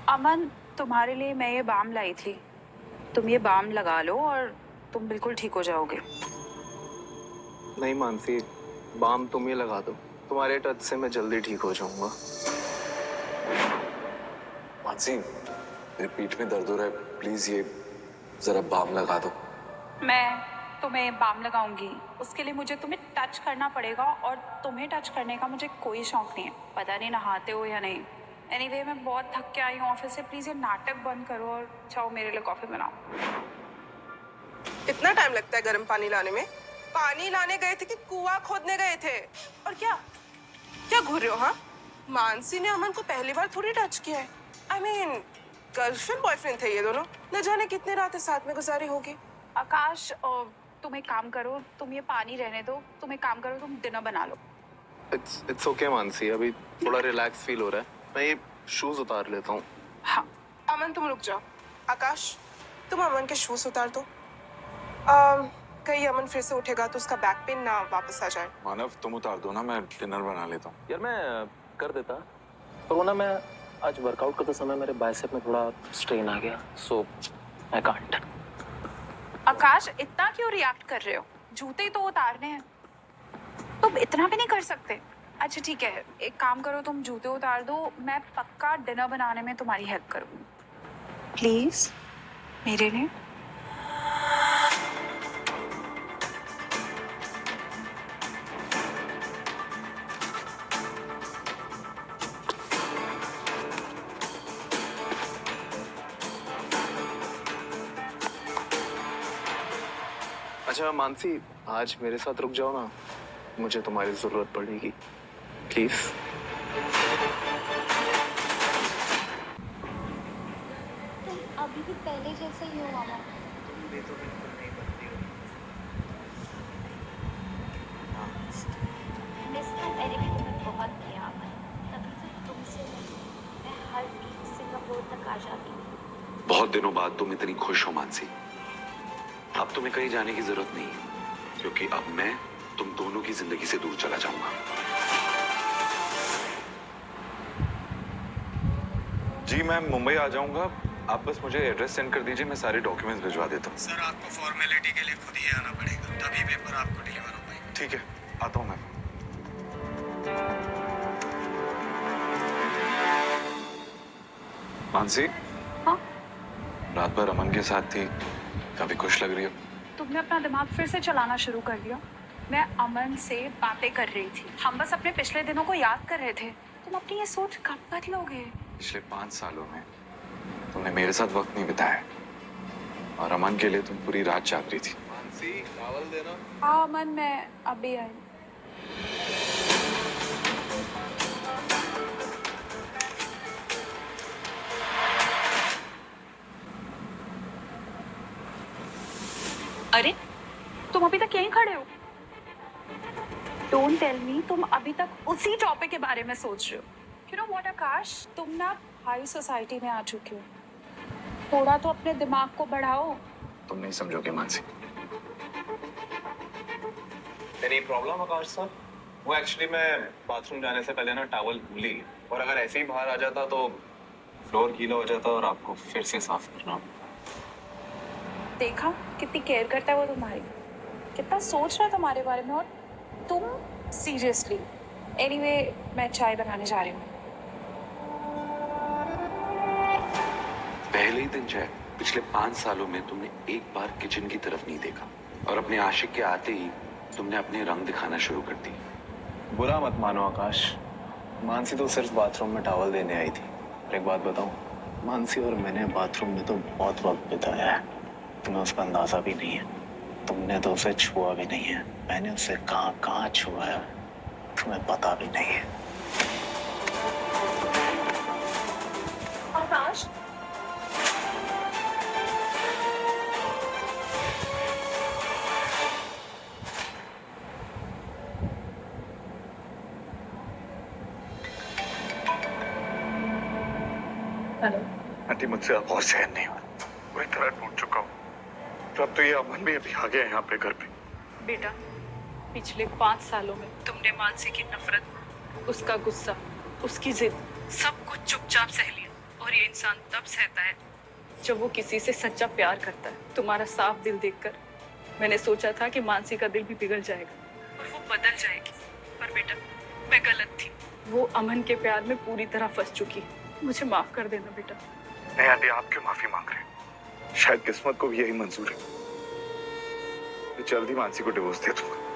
अमन, तुम्हारे लिए मैं ये बाम लाई थी। तुम ये बाम लगा लो और तुम बिल्कुल ठीक हो जाओगे। नहीं मानसी, बाम तुम ही लगा दो, तुम्हारे टच से मैं जल्दी ठीक हो जाऊंगा। मानसी, मेरी पीठ में दर्द हो रहा है, प्लीज ये जरा बाम लगा दो। मैं तुम्हें बाम लगाऊंगी, उसके लिए मुझे तुम्हें टच करना पड़ेगा और तुम्हें टच करने का मुझे कोई शौक नहीं है। पता नहीं नहाते हो या नहीं। एनीवे, मैं बहुत थक के आई हूँ ऑफिस से, प्लीज ये नाटक बंद करो और जाओ मेरे लिए कॉफी बनाओ। इतना टाइम लगता है गर्म पानी लाने में? पानी लाने गए थे कि कुआं खोदने गए थे? और क्या क्या घूर रहे हो? हाँ, मानसी ने अमन को पहली बार थोड़ी टच किया है। आई मीन गर्लफ्रेंड बॉयफ्रेंड थे ये दोनों, न जाने कितने रातें साथ में गुजारी होगी। आकाश, तुम एक काम करो, तुम ये पानी रहने दो, तुम एक काम करो, तुम डिनर बना लो। इट्स ओके मानसी, अभी थोड़ा रिलैक्स फील हो रहा है, मैं ये शूज उतार लेता हूँ। हाँ। अमन तुम रुक जाओ। आकाश, तुम अमन के शूज उतार दो। कहीं अमन फिर से उठेगा तो उसका बैक पेन ना वापस आ जाए। मानव तुम उतार दो ना, मैं डिनर बना लेता हूँ। यार मैं कर देता, पर वो ना मैं आज वर्कआउट करते समय मेरे बाइसेप में थोड़ा स्ट्रेन आ गया, सो आई कांट। आकाश, इतना क्यों रिएक्ट कर रहे हो? जूते ही तो उतारने हैं, तुम इतना भी नहीं कर सकते। अच्छा ठीक है, एक काम करो, तुम जूते उतार दो, मैं पक्का डिनर बनाने में तुम्हारी हेल्प करूँगी, प्लीज मेरे लिए। अच्छा मानसी, आज मेरे साथ रुक जाओ ना, मुझे तुम्हारी जरूरत पड़ेगी, प्लीज। तुम अभी भी पहले जैसे ही हो मामा। मिस तो मैंने भी तुम्हें बहुत किया अमन, तभी तो तुमसे मैं हर वीक सिंगापुर तक आ जाती हूँ। बहुत दिनों बाद तुम इतनी खुश हो मानसी, अब तुम्हें कहीं जाने की जरूरत नहीं है, क्योंकि अब मैं तुम दोनों की जिंदगी से दूर चला जाऊंगा। जी मैं मुंबई आ जाऊंगा, आप बस मुझे एड्रेस सेंड कर दीजिए, मैं सारे डॉक्यूमेंट्स भिजवा देता हूँ। सर आपको फॉर्मेलिटी के लिए खुद ही आना पड़ेगा, तभी पेपर आपको डिलीवर हो पाएंगे। ठीक है, आता हूँ मैं। मानसी, हाँ? रात भर अमन के साथ थी, काफी खुश लग रही हो। तुमने अपना दिमाग फिर से चलाना शुरू कर दिया। मैं अमन से बातें कर रही थी, हम बस अपने पिछले दिनों को याद कर रहे थे। तुम अपनी ये सोच कब बदलोगे? पिछले 5 सालों में तुमने मेरे साथ वक्त नहीं बिताया और अमन के लिए तुम पूरी रात जाग रही थी। मानसी, चावल देना। हाँ अमन, मैं अभी आई। अरे तुम अभी तक यहीं खड़े हो? डोंट टेल मी तुम अभी तक उसी टॉपिक के बारे में सोच रहे हो। यू नो व्हाट आकाश, तुम ना हाई सोसाइटी में आ चुके हो, थोड़ा तो अपने दिमाग को बढ़ाओ। तुम नहीं समझोगे मानसी। एनी प्रॉब्लम आकाश सर? वो एक्चुअली मैं बाथरूम जाने से पहले ना टॉवल भूल ही, और अगर ऐसे ही बाहर आ जाता तो फ्लोर गीला हो जाता और आपको फिर से साफ करना। देखा कितनी केयर करता है वो तुम्हारी, कितना सोच रहा है तुम्हारे बारे में, और तुम सीरियसली। एनीवे, मैं चाय बनाने जा रही हूँ। पहले ही दिन चाय, पिछले 5 सालों में तुमने एक बार किचन की तरफ नहीं देखा, और अपने आशिक के आते ही तुमने अपने रंग दिखाना शुरू कर दी। बुरा मत मानो आकाश, मानसी तो सिर्फ बाथरूम में टॉवल देने आई थी। और एक बात बताऊं, मानसी और मैंने बाथरूम में तो बहुत वक्त बिताया है, तुम्हें उसका अंदाजा भी नहीं है। तुमने तो उसे छुआ भी नहीं है, मैंने उसे कहाँ कहाँ छुआ है तुम्हें पता भी नहीं है। आकाश, हेलो। आंटी मुझसे अब और सहन नहीं हुआ, मैं इतना टूट चुका हूँ, तो अब तो ये अमन भी अभी आ गया है यहाँ पे घर पे। बेटा, पिछले 5 सालों में तुमने मानसी की नफरत, उसका गुस्सा, उसकी जिद, सब कुछ चुपचाप सह लिया। और ये इंसान तब सहता है जब वो किसी से सच्चा प्यार करता है। तुम्हारा साफ दिल देखकर मैंने सोचा था कि मानसी का दिल भी पिघल जाएगा और वो बदल जाएगी, पर बेटा मैं गलत थी। वो अमन के प्यार में पूरी तरह फंस चुकी है। मुझे माफ कर देना बेटा। नहीं आंटी, आप क्यों माफी मांग रहे हैं? शायद किस्मत को भी यही मंजूर है। मैं जल्दी मानसी को डिवोर्स दे दूंगा।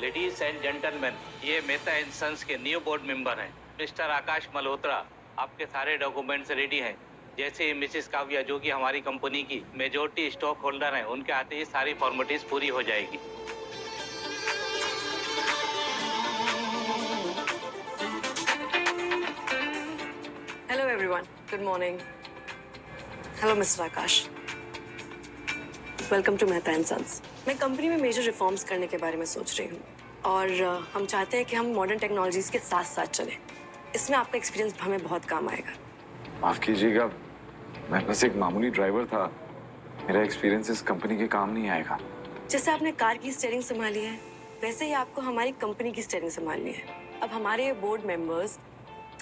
लेडीज एंड जेंटलमैन, ये मेहता एंड सन्स के न्यू बोर्ड मेंबर हैं, मिस्टर आकाश मल्होत्रा। आपके सारे डॉक्यूमेंट्स रेडी हैं। जैसे ही मिसेस काव्या, जो कि हमारी कंपनी की मेजॉरिटी स्टॉक होल्डर हैं, उनके आते ही सारी फॉर्मेलिटीज पूरी हो जाएगी। Hello everyone, good morning. Hello mister Akash, welcome to Mehta and sons. मैं कंपनी में मेजर रिफॉर्म्स करने के बारे में सोच रही हूँ और हम चाहते हैं कि हम मॉडर्न टेक्नोलॉजीज के साथ साथ चलें। इसमें आपका एक्सपीरियंस हमें बहुत काम आएगा। माफ कीजिएगा, मैं बस एक मामूली ड्राइवर था। मेरा एक्सपीरियंस इस कंपनी के काम नहीं आएगा। जैसे आपने कार की स्टीयरिंग संभाली है, वैसे ही आपको हमारी कंपनी की स्टीयरिंग संभालनी है। अब हमारे बोर्ड मेंबर्स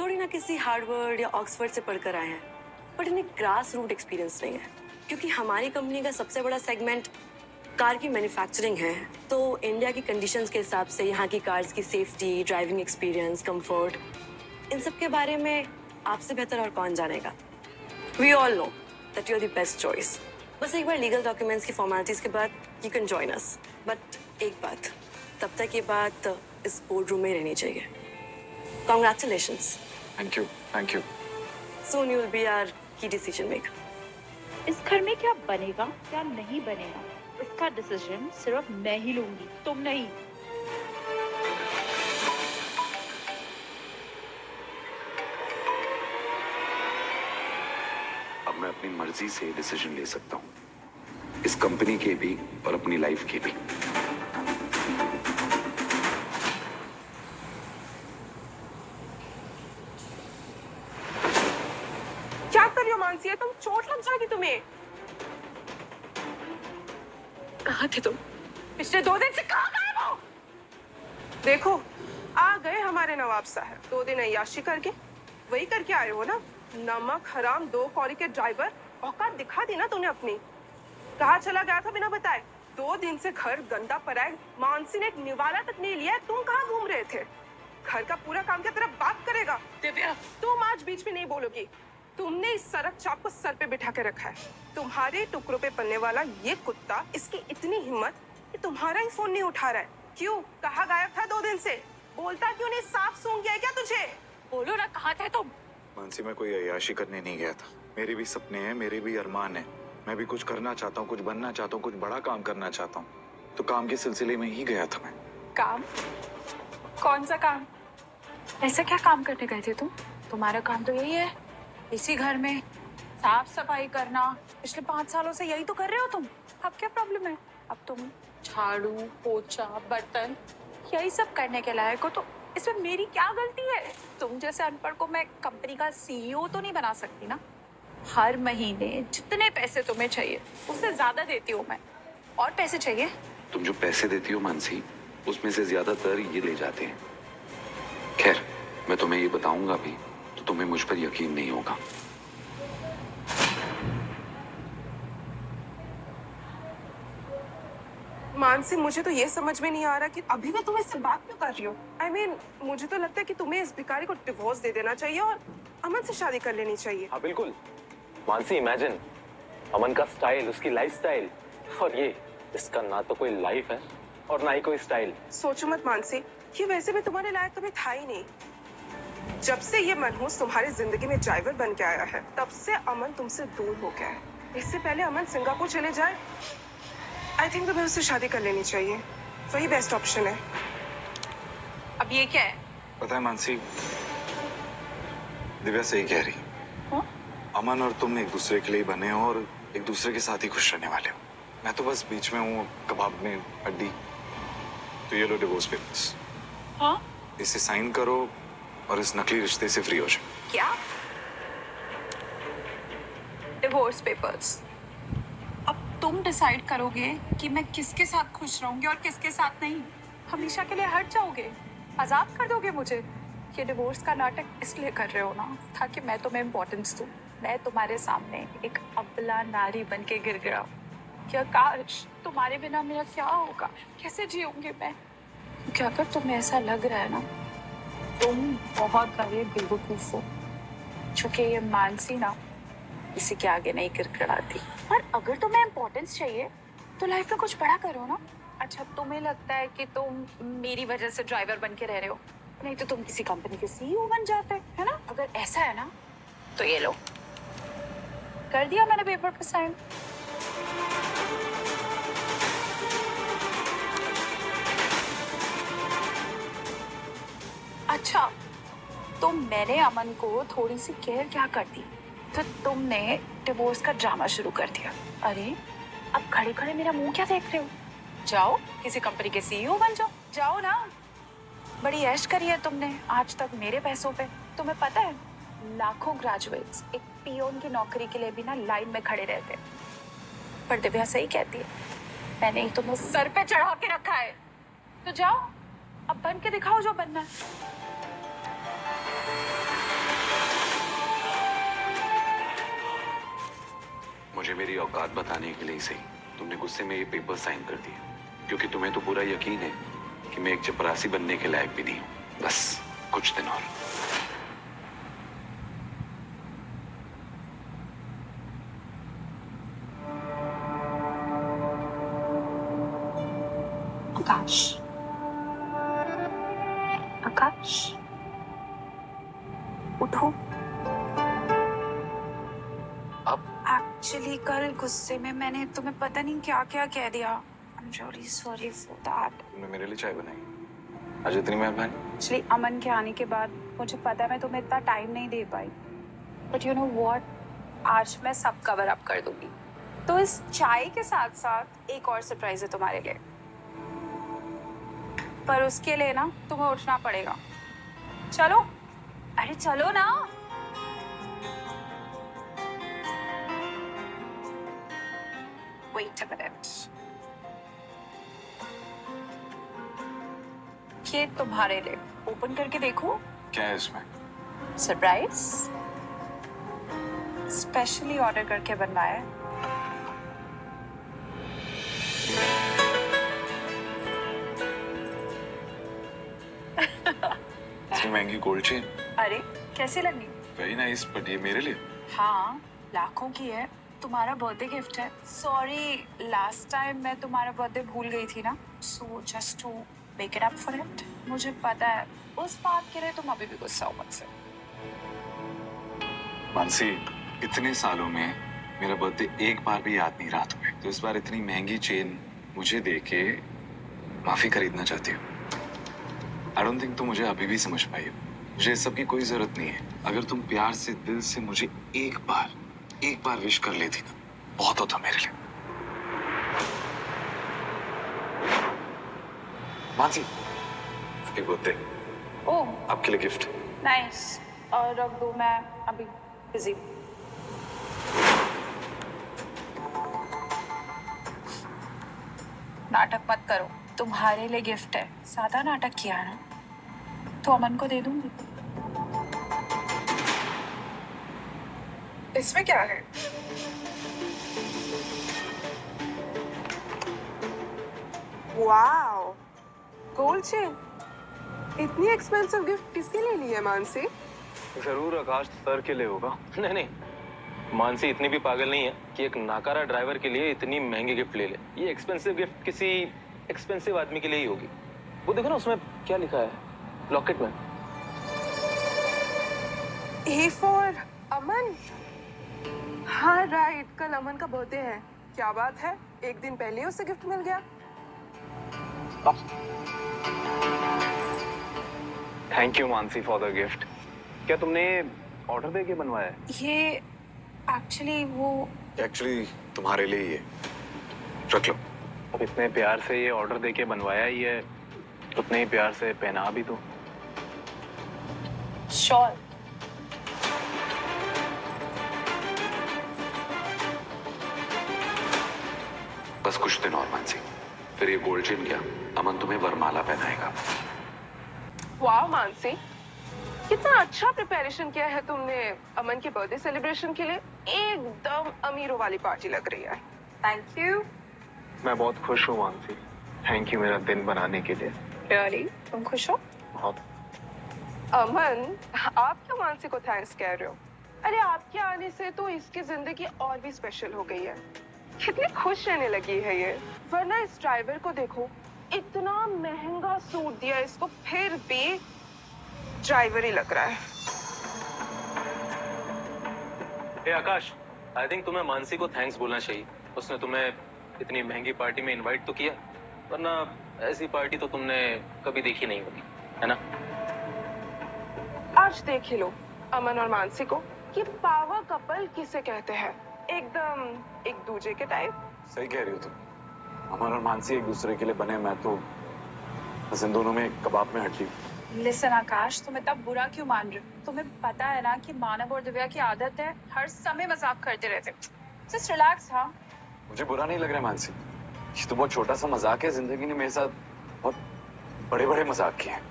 थोड़ी ना किसी हार्वर्ड या ऑक्सफोर्ड से पढ़कर आए हैं, बट इन्हें ग्रास रूट एक्सपीरियंस नहीं है। क्योंकि हमारी कंपनी का सबसे बड़ा सेगमेंट कार की मैन्युफैक्चरिंग है, तो इंडिया की कंडीशंस के हिसाब से यहाँ की कार्स की सेफ्टी, ड्राइविंग एक्सपीरियंस, कंफर्ट, इन सब के बारे में आपसे बेहतर और कौन जानेगा। We all know that you are the best choice. बस एक बार लीगल डॉक्यूमेंट्स की फॉर्मेलिटीज के बाद you can join us. But एक बात, तब तक ये बात इस बोर्ड रूम में रहनी चाहिए। Congratulations. Thank you, thank you. Soon you will be our key decision maker. इस घर में क्या बनेगा क्या नहीं बनेगा, इसका डिसीजन सिर्फ मैं ही लूंगी, तुम नहीं। अब मैं अपनी मर्जी से डिसीजन ले सकता हूँ, इस कंपनी के भी और अपनी लाइफ के भी। क्या कर रही हो मानसी? तुम, चोट लग जाएगी तुम्हें। कहाँ थे तुम? पिछले 2 दिन से कहाँ गए हो? देखो, आ गए हमारे नवाब साहब। 2 दिन अय्याशी करके वही करके आए हो ना। नमक हराम 2 कौड़ी के ड्राइवर। औकात दिखा दी ना तूने अपनी। कहाँ चला गया था बिना बताए? 2 दिन से घर गंदा पड़ा है। मानसी ने एक निवाला तक नहीं लिया। तुम कहाँ घूम रहे थे? घर का पूरा काम क्या तेरा बाप करेगा? दिव्या, तुम आज बीच में नहीं बोलोगी। तुमने इस सरक चाप को सर पे बिठा के रखा है। तुम्हारे टुकड़ों पे पलने वाला ये कुत्ता, इसकी इतनी हिम्मत कि तुम्हारा ही फोन नहीं उठा रहा है। क्यों? कहाँ गायब था 2 दिन से? बोलता क्यों नहीं? साफ सूंघ गया क्या तुझे? बोलो ना, कहाँ थे तुम? मानसी, मैं कोई अय्याशी करने नहीं गया था। मेरे भी सपने हैं, मेरे भी अरमान हैं। मैं भी कुछ करना चाहता हूँ, कुछ बनना चाहता हूँ, कुछ बड़ा काम करना चाहता हूँ। तो काम के सिलसिले में ही गया था मैं। काम? कौन सा काम? ऐसा क्या काम करने गए थे तुम? तुम्हारा काम तो यही है, इसी घर में साफ सफाई करना। पिछले 5 सालों से यही तो कर रहे हो तुम। अब क्या प्रॉब्लम है? अब तुम झाड़ू, पोछा, बर्तन यही सब करने के लायक हो, तो इसमें मेरी क्या गलती है? तुम जैसे अनपढ़ को मैं कंपनी का सीईओ तो नहीं बना सकती ना। हर महीने जितने पैसे तुम्हें चाहिए उससे ज्यादा देती हूँ मैं। और पैसे चाहिए? तुम जो पैसे देती हो मानसी, उसमें से ज्यादातर ये ले जाते हैं। खैर, मैं तुम्हें ये बताऊंगा भी तो तुम्हें मुझ पर यकीन नहीं होगा। मानसी, मुझे तो ये समझ में नहीं आ रहा कि अभी भी तुम इससे बात क्यों कर रही हो। I mean, मुझे तो लगता है कि तुम्हें इस भिखारी को डिवोर्स दे देना चाहिए और अमन से शादी कर लेनी चाहिए। हाँ बिल्कुल। मानसी, इमेजिन अमन का स्टाइल, उसकी लाइफस्टाइल, और ये इसका ना तो कोई लाइफ है और ना ही कोई स्टाइल। सोचो मत मानसी, ये वैसे भी तुम्हारे लायक कभी था ही नहीं। जब से ये मनहूस तुम्हारी जिंदगी में ड्राइवर बन के आया है, तब से अमन तुमसे दूर हो गया है। इससे पहले अमन सिंगापुर चले जाए, आई थिंक तुम्हें उससे शादी कर लेनी चाहिए। वही बेस्ट ऑप्शन है। अब ये क्या है? पता है मानसी, दिव्या सही कह रही। हाँ? अमन और तुम एक दूसरे के लिए बने हो और एक दूसरे के साथ ही खुश रहने वाले हो। मैं तो बस बीच में हूँ, कबाब में हड्डी। तो ये लो डिवोर्स पेपर्स। हाँ? इसे साइन करो और इस नकली रिश्ते से फ्री हो जाओ। क्या? Divorce papers? अब तुम डिसाइड करोगे कि मैं किसके साथ खुश रहूंगी और किसके साथ नहीं। हमेशा के लिए हट जाओगे, आजाद कर दोगे मुझे। ये डिवोर्स का नाटक इसलिए कर रहे हो ना ताकि मैं तुम्हें इम्पोर्टेंस दूं। मैं तुम्हारे सामने एक अबला नारी बन के गिर गया। क्या काश तुम्हारे बिना मेरा क्या होगा, कैसे जीऊंगी मैं। क्योंकि अगर तुम्हें ऐसा लग रहा है ना, तुम बहुत बड़े बेवकूफ हो। क्योंकि ये मानसी ना किसी के आगे नहीं गिड़गिड़ाती। और अगर तुम्हें इम्पोर्टेंस चाहिए तो लाइफ में कुछ बड़ा करो ना। अच्छा, तुम्हें लगता है कि तुम मेरी वजह से ड्राइवर बन के रह रहे हो, नहीं तो तुम किसी कंपनी के सीईओ बन जाते, है ना। अगर ऐसा है ना तो ये लो, कर दिया मैंने पेपर पे साइन। अच्छा, तो मैंने अमन को थोड़ी सी केयर क्या कर दी तो तुमने डिवोर्स का ड्रामा शुरू कर दिया। अरे अब खड़े खड़े मेरा मुंह क्या देख रहे हो? जाओ किसी कंपनी के सीईओ बन जाओ, जाओ ना। बड़ी ऐश करी है तुमने आज तक मेरे पैसों पे। तुम्हें पता है लाखों ग्रेजुएट्स एक पियोन की नौकरी के लिए भी ना लाइन में खड़े रहते हैं। पर दिव्या सही कहती है, मैंने ही तुम्हें सर पे चढ़ा के रखा है। तो जाओ अब बन के दिखाओ जो बनना है। मुझे मेरी औकात बताने के लिए ही सही तुमने गुस्से में ये पेपर साइन कर दिए, क्योंकि तुम्हें तो पूरा यकीन है कि मैं एक चपरासी बनने के लायक भी नहीं हूं। बस कुछ दिन और। आकाश, आकाश उठो। एक्चुअली कल गुस्से में मैंने तुम्हें पता नहीं क्या क्या कह दिया। I'm really sorry for that. तुमने मेरे लिए चाय बनाई, आज इतनी मेहरबानी। एक्चुअली अमन के आने के बाद मुझे पता है मैं तुम्हें इतना टाइम नहीं दे पाई, बट यू नो व्हाट, आज मैं सब कवर अप कर दूंगी। तो इस चाय के साथ साथ एक और सरप्राइज है तुम्हारे लिए, पर उसके लिए ना तुम्हें उठना पड़ेगा। चलो, अरे चलो ना। Wait a minute. ये तुम्हारे लिए, ओपन करके देखो। क्या है इसमें? सरप्राइज, स्पेशली ऑर्डर करके बनवाया है। इतनी महंगी गोल्ड चेन। अरे कैसी लगी? वेरी नाइस, बट ये मेरे लिए? हाँ, लाखों की है, तुम्हारा बर्थडे गिफ्ट है। सॉरी, लास्ट टाइम मैं तुम्हारा बर्थडे भूल गई थी ना, so just to make it up for it. मुझे पता है उस बात के लिए तुम अभी भी गुस्सा हो मुझसे। मानसी, इतने सालों में मेरा बर्थडे एक बार भी याद नहीं रहा तुम्हें, तो इस बार इतनी महंगी चेन मुझे देके माफी खरीदना चाहती हो? आई डोंट थिंक तुम मुझे अभी भी समझ पाई हो। मुझे इस सब की कोई जरूरत नहीं है। अगर तुम प्यार से दिल से मुझे एक बार विश कर लेती ना, बहुत होता मेरे लिए। मानसी, एक बर्थडे ओह, आपके लिए गिफ्ट। नाइस। और रख दो, मैं अभी बिजी। नाटक मत करो, तुम्हारे लिए गिफ्ट है। सादा नाटक किया है ना तो अमन को दे दूंगी। इसमें क्या है? Wow, gold chain. इतनी एक्सपेंसिव गिफ्ट किसके लिए ली है मानसी? जरूर आकाश सर के लिए होगा। नहीं नहीं, मानसी इतनी भी पागल नहीं है कि एक नाकारा ड्राइवर के लिए इतनी महंगी गिफ्ट ले ले। ये एक्सपेंसिव गिफ्ट किसी एक्सपेंसिव आदमी के लिए ही होगी। वो देखो ना उसमें क्या लिखा है लॉकेट में। ए फॉर अमन। हाँ राइट, कल अमन का बर्थडे है। क्या बात है, एक दिन पहले उसे गिफ्ट मिल गया। Thank you Mansi for the gift. क्या तुमने ऑर्डर देके बनवाया है? ये एक्चुअली तुम्हारे लिए ही है, रख लो। अब इतने प्यार से ये ऑर्डर देके बनवाया ही है, उतने ही प्यार से पहना भी दो। शॉल। बस कुछ दिन और मानसी, फिर ये गोल्ड चेन क्या, अमन तुम्हें वरमाला पहनाएगा। वाह मानसी, कितना अच्छा प्रिपरेशन किया है तुमने अमन के बर्थडे सेलिब्रेशन के लिए। एकदम अमीरों वाली पार्टी लग रही है। Thank you. मैं बहुत खुश हूँ मानसी, थैंक यू मेरा दिन बनाने के लिए। रियली, तुम खुश हो? बहुत। अमन, आप क्यों मानसी को थैंक्स कह रहे हो? अरे आपके आने से तो इसकी जिंदगी और भी स्पेशल हो गई है। कितनी खुश रहने लगी है ये। वरना इस ड्राइवर को देखो, इतना महंगा सूट दिया इसको, फिर भी ड्राइवर ही लग रहा है। ए आकाश, आई थिंक तुम्हें मानसी को थैंक्स बोलना चाहिए। उसने तुम्हें इतनी महंगी पार्टी में इनवाइट तो किया, वरना ऐसी पार्टी तो तुमने कभी देखी नहीं होगी, है ना? आज देख ही लो अमन और मानसी को, कि पावर कपल किसे कहते हैं। एकदम एक दूजे के टाइप। सही कह रही हो तुम। अमन और मानसी एक दूसरे के लिए बने, मैं तो बस इन दोनों में कबाब में हड्डी। लिसन आकाश, तुम इतना बुरा क्यों मान रहे हो? तुम्हें पता है ना कि मानव और दिव्या की आदत है हर समय मजाक करते रहते। Just relax. हाँ, मुझे बुरा नहीं लग रहा मानसी, ये तो बहुत छोटा सा मजाक है। जिंदगी ने मेरे साथ बहुत बड़े बड़े मजाक किए हैं।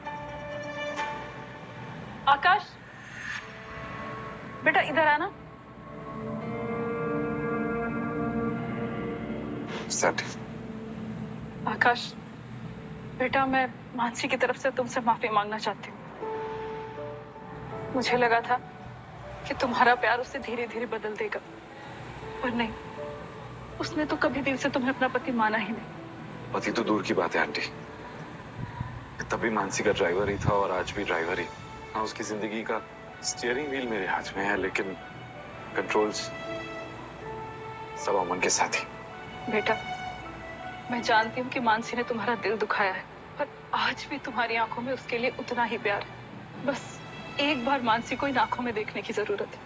आकाश बेटा इधर आना। आकाश बेटा, मैं मानसी की तरफ से तुमसे माफी मांगना चाहती हूँ। मुझे लगा था कि तुम्हारा प्यार उसे धीरे धीरे बदल देगा, पर नहीं, उसने तो कभी दिल से तुम्हें अपना पति माना ही नहीं। पति तो दूर की बात है आंटी, तभी मानसी का ड्राइवर ही था और आज भी ड्राइवर ही। हाँ, उसकी जिंदगी का स्टीयरिंग व्हील मेरे हाथ में है, लेकिन कंट्रोल्स सब अमन के साथ ही। बेटा, मैं जानती हूँ कि मानसी ने तुम्हारा दिल दुखाया है, पर आज भी तुम्हारी आंखों में उसके लिए उतना ही प्यार है। बस एक बार मानसी को इन आंखों में देखने की जरूरत है।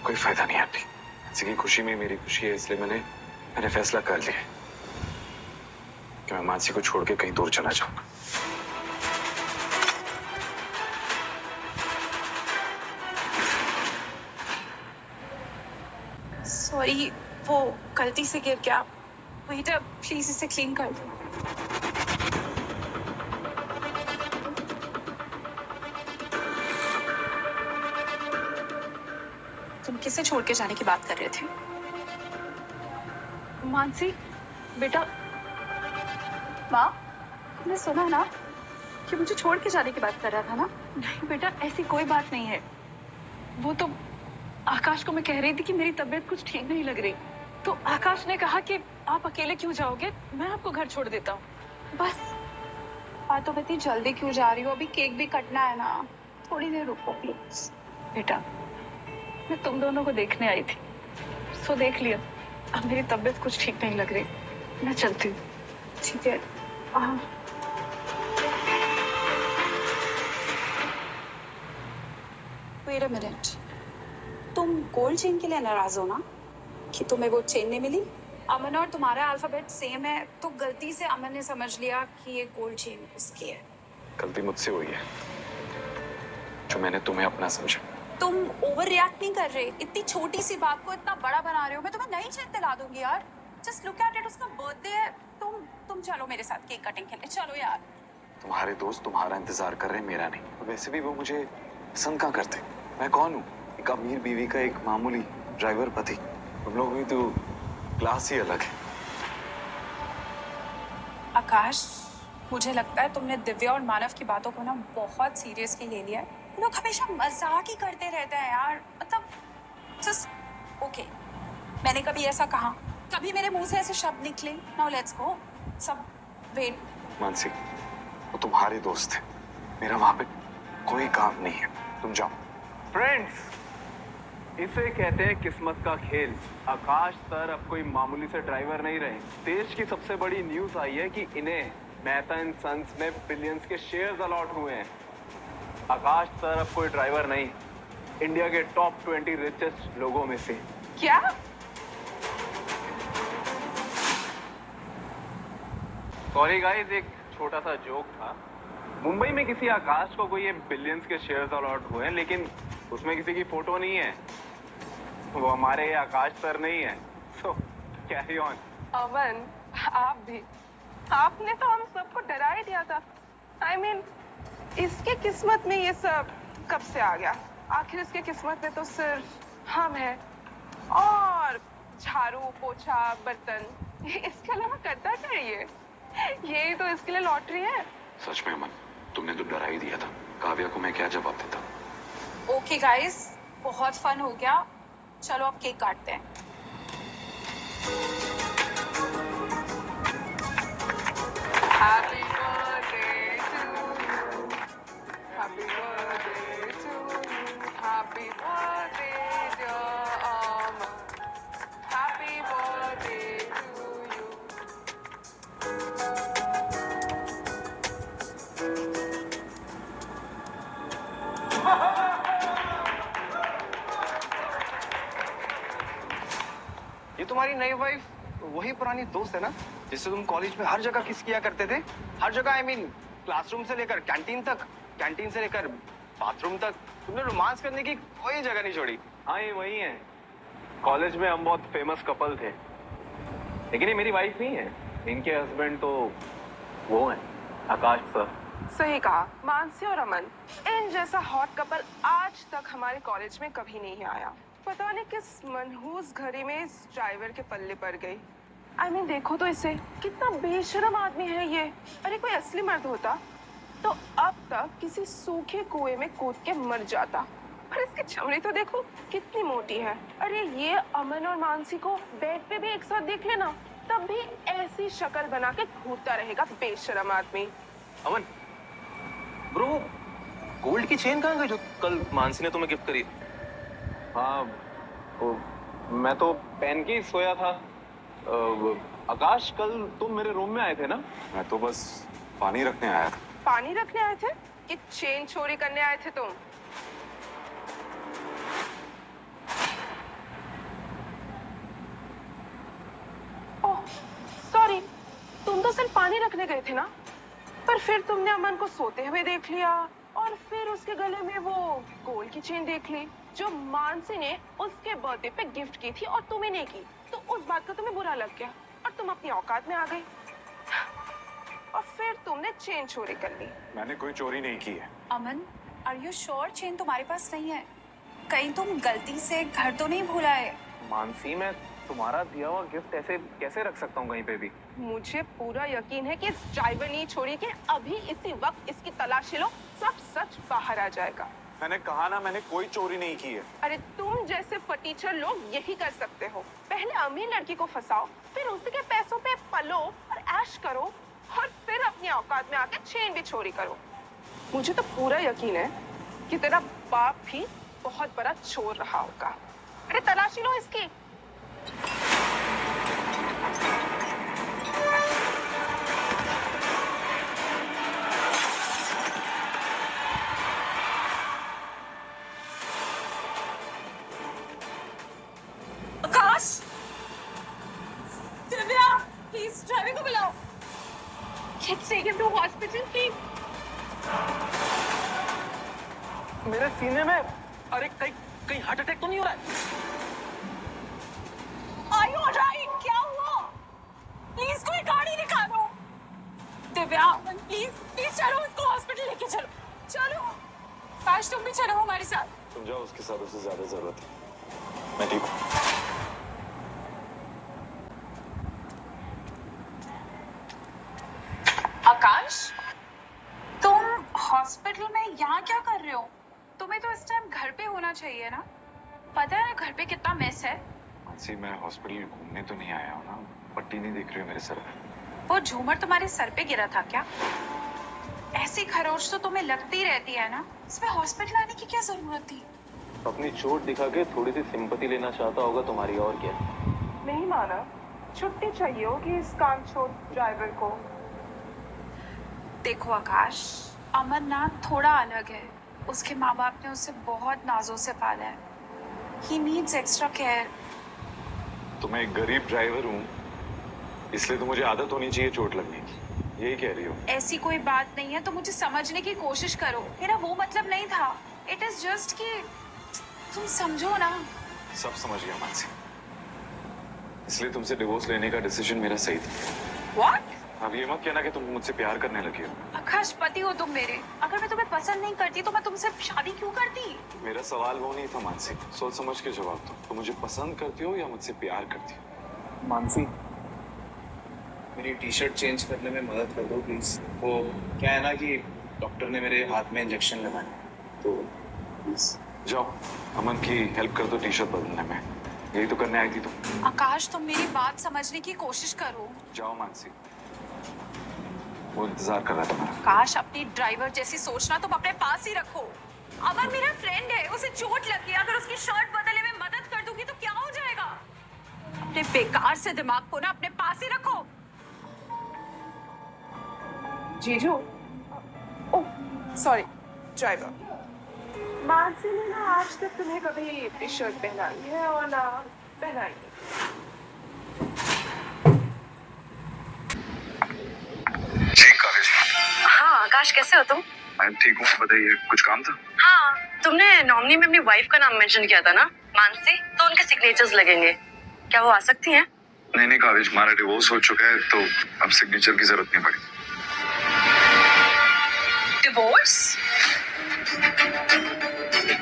कोई फायदा नहीं आंटी, मानसी की खुशी में मेरी खुशी है, इसलिए मैंने फैसला कर लिया कि मैं मानसी को छोड़ के कहीं दूर चला जाऊंगा। सॉरी, वो गलती से गिर गया। वेटर, प्लीज इसे क्लीन कर दो। तुम किसे छोड़ के जाने की बात कर रहे थे? मानसी बेटा। माँ, तुमने सुना ना कि मुझे छोड़ के जाने की बात कर रहा था ना? नहीं बेटा, ऐसी कोई बात नहीं है। वो तो आकाश को मैं कह रही थी कि मेरी तबीयत कुछ ठीक नहीं लग रही, तो आकाश ने कहा कि आप अकेले क्यों जाओगे, मैं आपको घर छोड़ देता हूँ। बस। हाँ, तो इतनी जल्दी क्यों जा रही हो? अभी केक भी कटना है ना, थोड़ी देर रुको प्लीज। बेटा, मैं तुम दोनों को देखने आई थी, सो देख लिया। अब मेरी तबीयत कुछ ठीक नहीं लग रही, मैं चलती हूँ। ठीक है। वेट अ मिनट, तुम गोल्ड चेन के लिए नाराज हो ना कि तुम्हें वो चेन नहीं मिली? अमन और तुम्हारा अल्फाबेट सेम है, तो गलती से अमन ने समझ लिया कि ये गोल्ड चेन उसकी है। गलती मुझसे हुई है जो मैंने तुम्हें अपना समझा। तुम ओवर रिएक्ट नहीं कर रहे, इतनी छोटी सी बात को इतना बड़ा बना रहे हो। मैं तुम्हें नई चेन दिला दूंगी यार, जस्ट लुक एट इट। उसका बर्थडे है। तुम चलो मेरे साथ केक कटिंग के लिए, चलो यार। तुम्हारे दोस्त तुम्हारा इंतजार कर रहे हैं, मेरा नहीं। वैसे भी वो मुझे पसंद कहाँ करते, मैं कौन हूँ? एक अमीर बीवी का एक मामूली ड्राइवर पति। तुम लोग भी तो क्लास ही अलग है। आकाश, मुझे लगता है तुमने दिव्या और मानव की बातों को ना बहुत सीरियसली ले लिया है। लोग हमेशा मजाक ही करते रहते हैं यार, मतलब जस्ट ओके। मैंने कभी ऐसा कहा? कभी मेरे मुंह से ऐसे शब्द निकले? Now let's go. सब वेट। मानसी, वो तुम्हारे दोस्त है, मेरा वहां पे कोई काम नहीं है, तुम जाओ। फ्रेंड्स, इसे कहते हैं किस्मत का खेल। आकाश सर अब कोई मामूली से ड्राइवर नहीं रहे। देश की सबसे बड़ी न्यूज आई है कि इन्हें मेहता एंड सन्स में बिलियंस के शेयर्स अलॉट हुए हैं। आकाश सर अब कोई ड्राइवर नहीं, इंडिया के टॉप 20 रिचेस्ट लोगों में से। क्या? सॉरी गाइस, एक छोटा सा जोक था। मुंबई में किसी आकाश को कोई ये बिलियंस के शेयर्स अलॉट हुए हैं, लेकिन उसमें किसी की फोटो नहीं है। वो हमारे आकाश सर नहीं है। सो कैरी ऑन। अमन, आप भी, आपने तो हम सबको डरा ही दिया था। I mean, इसके किस्मत में ये सब कब से आ गया? आखिर इसके किस्मत में तो सिर्फ हम हैं और झाड़ू पोछा बर्तन, इसके अलावा करता क्या है ये? यही तो इसके लिए लॉटरी है। सच में अमन, तुमने तो डरा ही दिया था। काव्या को मैं क्या जवाब देता? ओके गाइस, बहुत फन हो गया, चलो अब केक काटते हैं। Happy birthday to you. Happy birthday to you. Happy birthday dear Aman. Happy birthday to you. ये तुम्हारी नई वाइफ वही पुरानी दोस्त है ना, जिससे तुम कॉलेज में हर जगह किस किया करते थे? हर जगह, आई मीन क्लासरूम से लेकर कैंटीन तक, कैंटीन से लेकर बाथरूम तक, तुमने रोमांस करने की कोई जगह नहीं छोड़ी। हाँ, ये वही है। कॉलेज में हम बहुत फेमस कपल थे, लेकिन ये मेरी वाइफ नहीं है। इनके हस्बैंड तो वो हैं, आकाश सर। सही कहा, मानसी और अमन, इन जैसा हॉट कपल आज तक हमारे कॉलेज में कभी नहीं आया। पता नहीं किस मनहूस घड़ी में इस ड्राइवर के पल्ले पड़ गई। I mean, देखो तो इसे, कितना बेशर्म आदमी है ये। अरे कोई असली मर्द होता तो अब तक किसी सूखे कुएं में कूद के मर जाता। पर इसकी चमड़ी तो देखो कितनी मोटी है। अरे ये अमन और मानसी को बेड पे भी एक साथ देख लेना, तब भी ऐसी शक्ल बना के घूरता रहेगा बेशर्म आदमी। अमन ब्रो, गोल्ड की चेन कहाँ गई जो कल मानसी ने तुम्हें गिफ्ट करी? हाँ, मैं तो पहन के ही सोया था। आकाश, कल तुम मेरे रूम में आए थे ना? मैं तो बस पानी रखने आया था। पानी रखने आए थे कि चेन चोरी करने आए थे तुम? ओह सॉरी, तुम तो सिर्फ पानी रखने गए थे ना? पर फिर तुमने अमन को सोते हुए देख लिया और फिर उसके गले में वो गोल्ड की चेन देख ली जो मानसी ने उसके बर्थडे पे गिफ्ट की थी और तुम्हें नहीं की। तो उस बात का तुम्हें बुरा लग गया और तुम अपनी औकात में आ गई और फिर तुमने चेन चोरी कर ली। मैंने कोई चोरी नहीं की है। अमन, आर यू श्योर चेन तुम्हारे पास नहीं है? कहीं तुम गलती से घर तो नहीं भूला है? मानसी, मैं तुम्हारा दिया हुआ गिफ्ट ऐसे कैसे रख सकता हूँ कहीं पे भी? मुझे पूरा यकीन है कि इस ड्राइवर ने छोड़ी के अभी इसी वक्त इसकी तलाशी लो, सब सच बाहर आ जाएगा। मैंने कहा ना, मैंने कोई चोरी नहीं की है। अरे तुम जैसे फटीचर लोग यही कर सकते हो। पहले अमीर लड़की को फंसाओ, फिर उसी के पैसों पे पलो और ऐश करो और फिर अपनी औकात में आके चेन भी चोरी करो। मुझे तो पूरा यकीन है कि तेरा बाप भी बहुत बड़ा चोर रहा होगा। अरे तलाशी लो इसकी। आकाश, दिव्या, प्लीज ड्राइवर को बुलाओ। Let's take him to hospital, please. मेरे सीने में, अरे कहीं हार्ट अटैक तो नहीं हो रहा है? Are you alright? क्या हुआ? प्लीज कोई गाड़ी निकालो। दिव्या, प्लीज चलो, उसको हॉस्पिटल लेके चलो। चलो आकाश, तुम भी चलो हमारे साथ। तुम जाओ, उसके साथ उससे ज्यादा जरूरत है। मैं ठीक हूँ। आकाश, तुम हॉस्पिटल में यहाँ क्या कर रहे हो? तुम्हें तो इस टाइम घर पे होना चाहिए ना? पता है ना घर पे कितना मेस है। मानसी, मैं हॉस्पिटल घूमने तो नहीं आया हूँ ना। पट्टी नहीं दिख रही मेरे सर पे। वो झूमर तुम्हारे सर पे गिरा था क्या? ऐसी खरोच तो तुम्हें लगती रहती है ना, इसमें हॉस्पिटल आने की क्या जरूरत थी? अपनी चोट दिखा के थोड़ी सी सिंपैथी लेना चाहता होगा तुम्हारी, और क्या? नहीं माना, छुट्टी चाहिए होगी इस कामचोर ड्राइवर को। देखो आकाश, अमरनाथ थोड़ा अलग है। उसके माँ बाप ने उसे बहुत नाजों से पाला है। He needs extra care. तो मैं एक गरीब ड्राइवर हूँ, इसलिए तो मुझे आदत होनी चाहिए चोट लगने की, यही कह रही हो? ऐसी कोई बात नहीं है, तो मुझे समझने की कोशिश करो। मेरा वो मतलब नहीं था। इट इज जस्ट कि तुम समझो ना। सब समझ गया मानसी, इसलिए तुमसे डिवोर्स लेने का डिसीजन मेरा सही था। व्हाट? अब ये मत कहना कि तुम मुझसे प्यार करने लगी हो। आकाश, पति हो तुम मेरे। अगर मैं तुम्हें पसंद नहीं करती तो मैं तुमसे शादी क्यों करती? मेरा सवाल वो नहीं था मानसी, सोच समझ के जवाब दो। तुम मुझे पसंद करती हो या मुझसे प्यार करती हो? मानसी, मेरी टी शर्ट चेंज करने में मदद कर दो प्लीज। वो क्या है ना कि डॉक्टर ने मेरे हाथ में इंजेक्शन लगाया, तो प्लीज जाओ अमन की हेल्प कर दो टी शर्ट बदलने में, यही तो करने आई थी तुम। आकाश, तुम मेरी बात समझने की कोशिश करो। जाओ मानसी, वो इंतजार कर रहा है तुम्हारा। आकाश, अपनी ड्राइवर जैसी सोचना तुम अपने पास ही रखो। अमन मेरा फ्रेंड है, उसे चोट लगी, अगर उसकी शर्ट बदलने में मदद कर दूंगी तो क्या हो जाएगा? अपने बेकार से दिमाग को ना अपने पास ही रखो। जीजू, ओह सॉरी, ड्राइवर। मानसी ने ना आज तक तुम्हें कभी टी शर्ट पहनाई है और ना पहनाई है। जी कावेश। हाँ आकाश, कैसे हो तुम? मैं ठीक हूँ, बताइए कुछ काम था? हाँ, तुमने नॉमिनी में अपनी वाइफ का नाम मेंशन किया था ना, मानसी, तो उनके सिग्नेचर्स लगेंगे। क्या वो आ सकती हैं? नहीं कावेश, हमारा डिवोर्स हो चुका है तो अब सिग्नेचर की जरूरत नहीं पड़ी। डिवोर्स?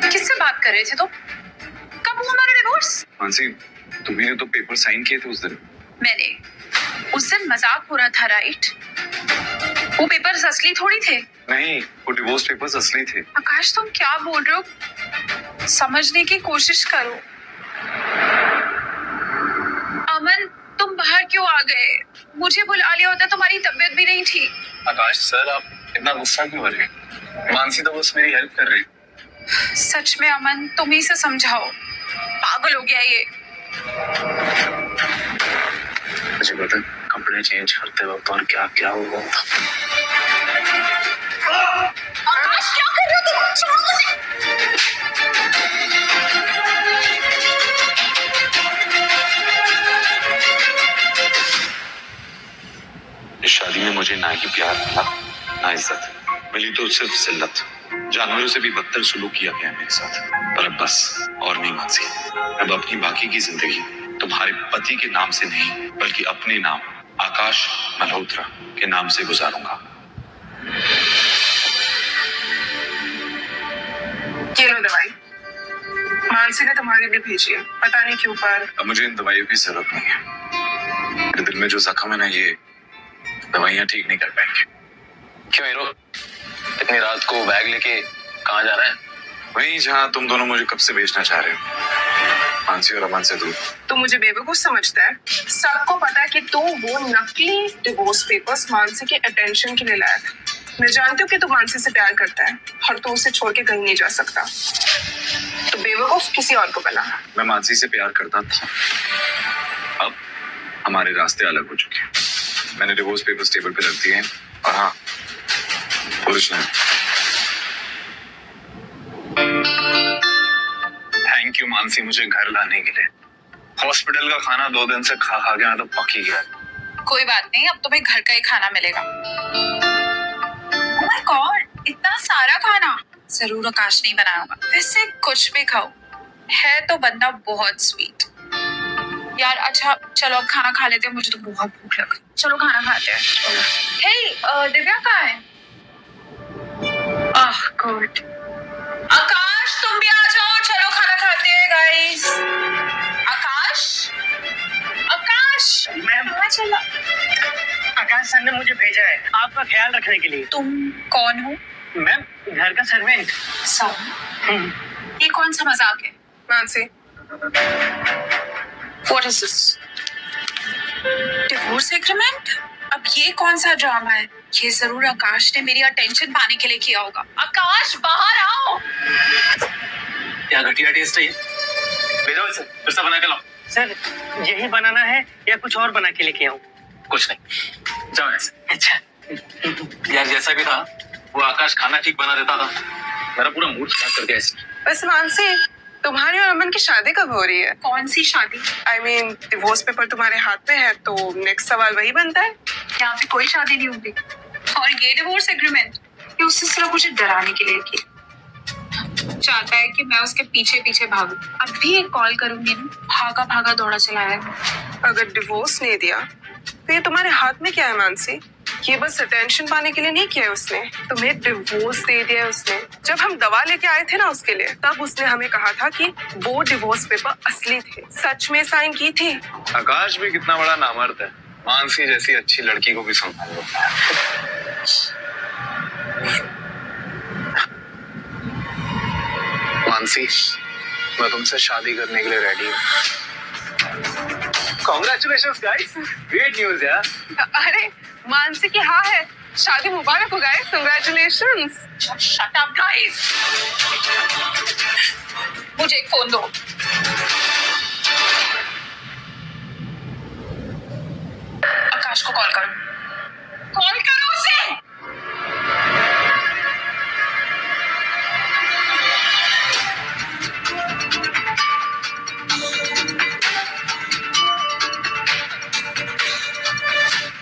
किससे बात कर रहे थे तुम? कब हुआ हमारा डिवोर्स? मानसी, तुम्ही ने तो पेपर साइन किए थे उस दिन। मैंने? उस दिन मजाक हो रहा था, राइट? वो पेपर्स असली थोड़ी थे। नहीं, वो डिवोर्स पेपर्स असली थे। आकाश, तुम क्या बोल रहे हो? समझने की कोशिश करो। अमन, तुम बाहर क्यों आ गए? मुझे बुला लिया होता, तुम्हारी तबीयत भी नहीं थी। आकाश सर, आप इतना गुस्सा क्यों हो रहे हैं? मानसी तो बस मेरी हेल्प कर रही है। सच में अमन, तुम ही से समझाओ। पागल हो गया ये। मुझे पता कपड़े चेंज करते वक्त और क्या क्या हुआ था। आकाश, क्या कर रहे हो तुम? छोड़ो मुझे। इस शादी में मुझे ना ही प्यार मिला ना इज्जत मिली, तो सिर्फ जिल्लत। जानवरों से भी बदतर सुलूक किया गया मेरे साथ। पर अब बस और नहीं मानसी, अब अपनी बाकी की जिंदगी तुम्हारे पति के नाम से नहीं बल्कि अपने नाम आकाश मल्होत्रा के नाम से गुजारूंगा। ये लो दवाई, मानसी ने तुम्हारे लिए भेजी है, पता नहीं क्यों पर। अब मुझे इन दवाइयों की जरूरत नहीं है। मेरे दिल में जो जख्म है ना, ये दवाइयाँ ठीक नहीं कर पाएंगे। क्यों हीरो, इतनी रात को बैग लेके कहाँ जा रहा है? वहीं जहाँ तुम दोनों मुझे कब से भेजना चाह रहे हो, मानसी और अमन से दूर। तू मुझे बेवकूफ समझता है? सबको पता है कि तू वो नकली डिवोर्स पेपर्स मानसी के अटेंशन के लिए लाया था। मैं जानती हूँ कि तू मानसी से प्यार करता है और तू उसे छोड़ के कहीं नहीं जा सकता, तो बेवकूफ किसी और को बना। मैं मानसी से प्यार करता था, अब हमारे रास्ते अलग हो चुके हैं। मैंने डिवोर्स पेपर्स टेबल पे रख दिए हैं, और हाँ, ओरिजिनल। थैंक यू मानसी, मुझे घर लाने के लिए। हॉस्पिटल का खाना 2 दिन से खा खा के मैं तो पक ही गया। कोई बात नहीं, अब तुम्हें घर का ही खाना मिलेगा। ओह माय गॉड, इतना सारा खाना। जरूर आकाश नहीं बनाया होगा। वैसे कुछ भी खाओ, है तो बंदा बहुत स्वीट। यार अच्छा चलो अब खाना खा लेते हैं, मुझे तो बहुत भूख लग रही। चलो खाना खाते हैं। हे दिव्या कहाँ है? आह गॉड। आकाश, तुम भी आ जाओ, चलो खाना खाते हैं गाइस। आकाश, आकाश, मैं कहाँ चला? आकाश सर ने मुझे भेजा है आपका ख्याल रखने के लिए। तुम कौन हो? मैम, घर का सर्वेंट। ये कौन सा मजाक है? Mansi, What is this? Divorce agreement? अब ये कौन सा ड्रामा है? ये जरूर आकाश ने मेरी अटेंशन पाने के लिए किया होगा। आकाश, बाहर आओ। क्या घटिया टेस्ट है ये? भेजो इसे, फिर से बना के लाओ। सर, यही बनाना है या कुछ और बना के लेके आऊं? कुछ नहीं, जाओ ऐसे। अच्छा। यार जैसा भी था, वो आकाश खाना ठीक बना देता था। मेरा पूरा मूड खराब कर दिया इसने। वैसे मानसी, तुम्हारी और अमन की शादी कब हो रही है? कौन सी शादी? आई मीन डिवोर्स पेपर तुम्हारे हाथ में है तो नेक्स्ट सवाल वही बनता है। यहाँ पे कोई शादी नहीं होगी। और ये डिवोर्स एग्रीमेंट ये उससे सिर्फ मुझे डराने के लिए की चाहता है कि मैं उसके पीछे पीछे भागूं। अब भी एक कॉल करूंगी ना, भागा भागा दौड़ा चला है। अगर डिवोर्स नहीं दिया तो ये तुम्हारे हाथ में क्या है मानसी? ये बस अटेंशन पाने के लिए नहीं किया है उसने, तुम्हें डिवोर्स दे दिया है उसने। जब हम दवा लेके आए थे ना उसके लिए, तब उसने हमें कहा था कि वो डिवोर्स पेपर असली थे, सच में साइन की थी। आकाश भी कितना बड़ा नामर्द है, मानसी जैसी अच्छी लड़की को भी संभाल लेता है। मानसी, मैं तुमसे शादी करने के लिए रेडी हूँ। Congratulations guys, great news यार। अरे मानसी की हाँ है, शादी मुबारक हो guys, congratulations. Shut up guys, मुझे एक फोन दो। आकाश को कॉल करो, कॉल करो उसे।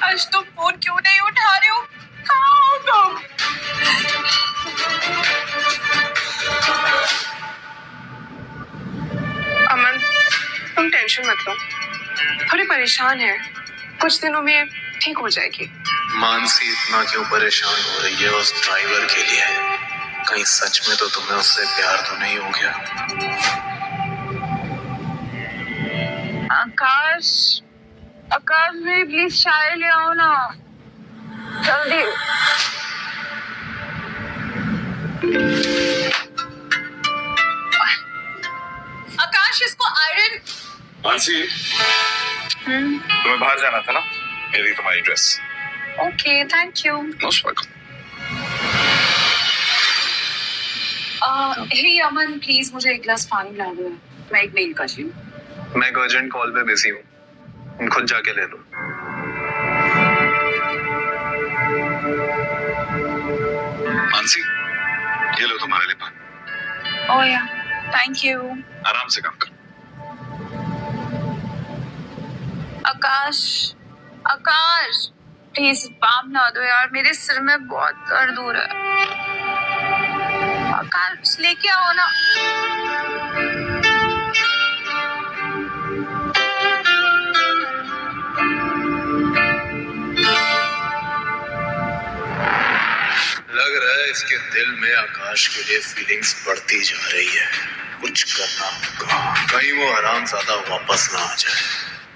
आज तुम फोन क्यों नहीं उठा रहे हो? कहाँ हो तुम? अमन, तुम टेंशन मत लो, थोड़ी परेशान है, कुछ दिनों में ठीक हो जाएगी। मानसी इतना क्यों परेशान हो रही है उस ड्राइवर के लिए? कहीं सच में तो तुम्हें उससे प्यार तो नहीं हो गया? आकाश, आकाश मेरी प्लीज चाय ले आओ ना, जल्दी। आकाश, इसको आयरन। मानसी, तुम्हें बाहर जाना था ना, मेरी तुम्हारी dress. Okay, thank you. Most welcome. Hey Aman, please मुझे एक गिलास पानी ला दो, मैं एक मेल कर रही हूँ। मैं एक अर्जेंट कॉल पे बिजी हूँ, तुम खुद जाके ले लो। मानसी, ये लो तुम्हारे लिए पानी। ओह या, थैंक यू। आराम से काम करो। आकाश, आकाश प्लीज बाम ना दो यार, मेरे सिर में बहुत दर्द हो रहा है। आकाश लेके आओ ना। लग रहा है इसके दिल में आकाश के लिए फीलिंग्स बढ़ती जा रही है। कुछ करना होगा, कहीं वो हरामजादा वापस ना आ जाए।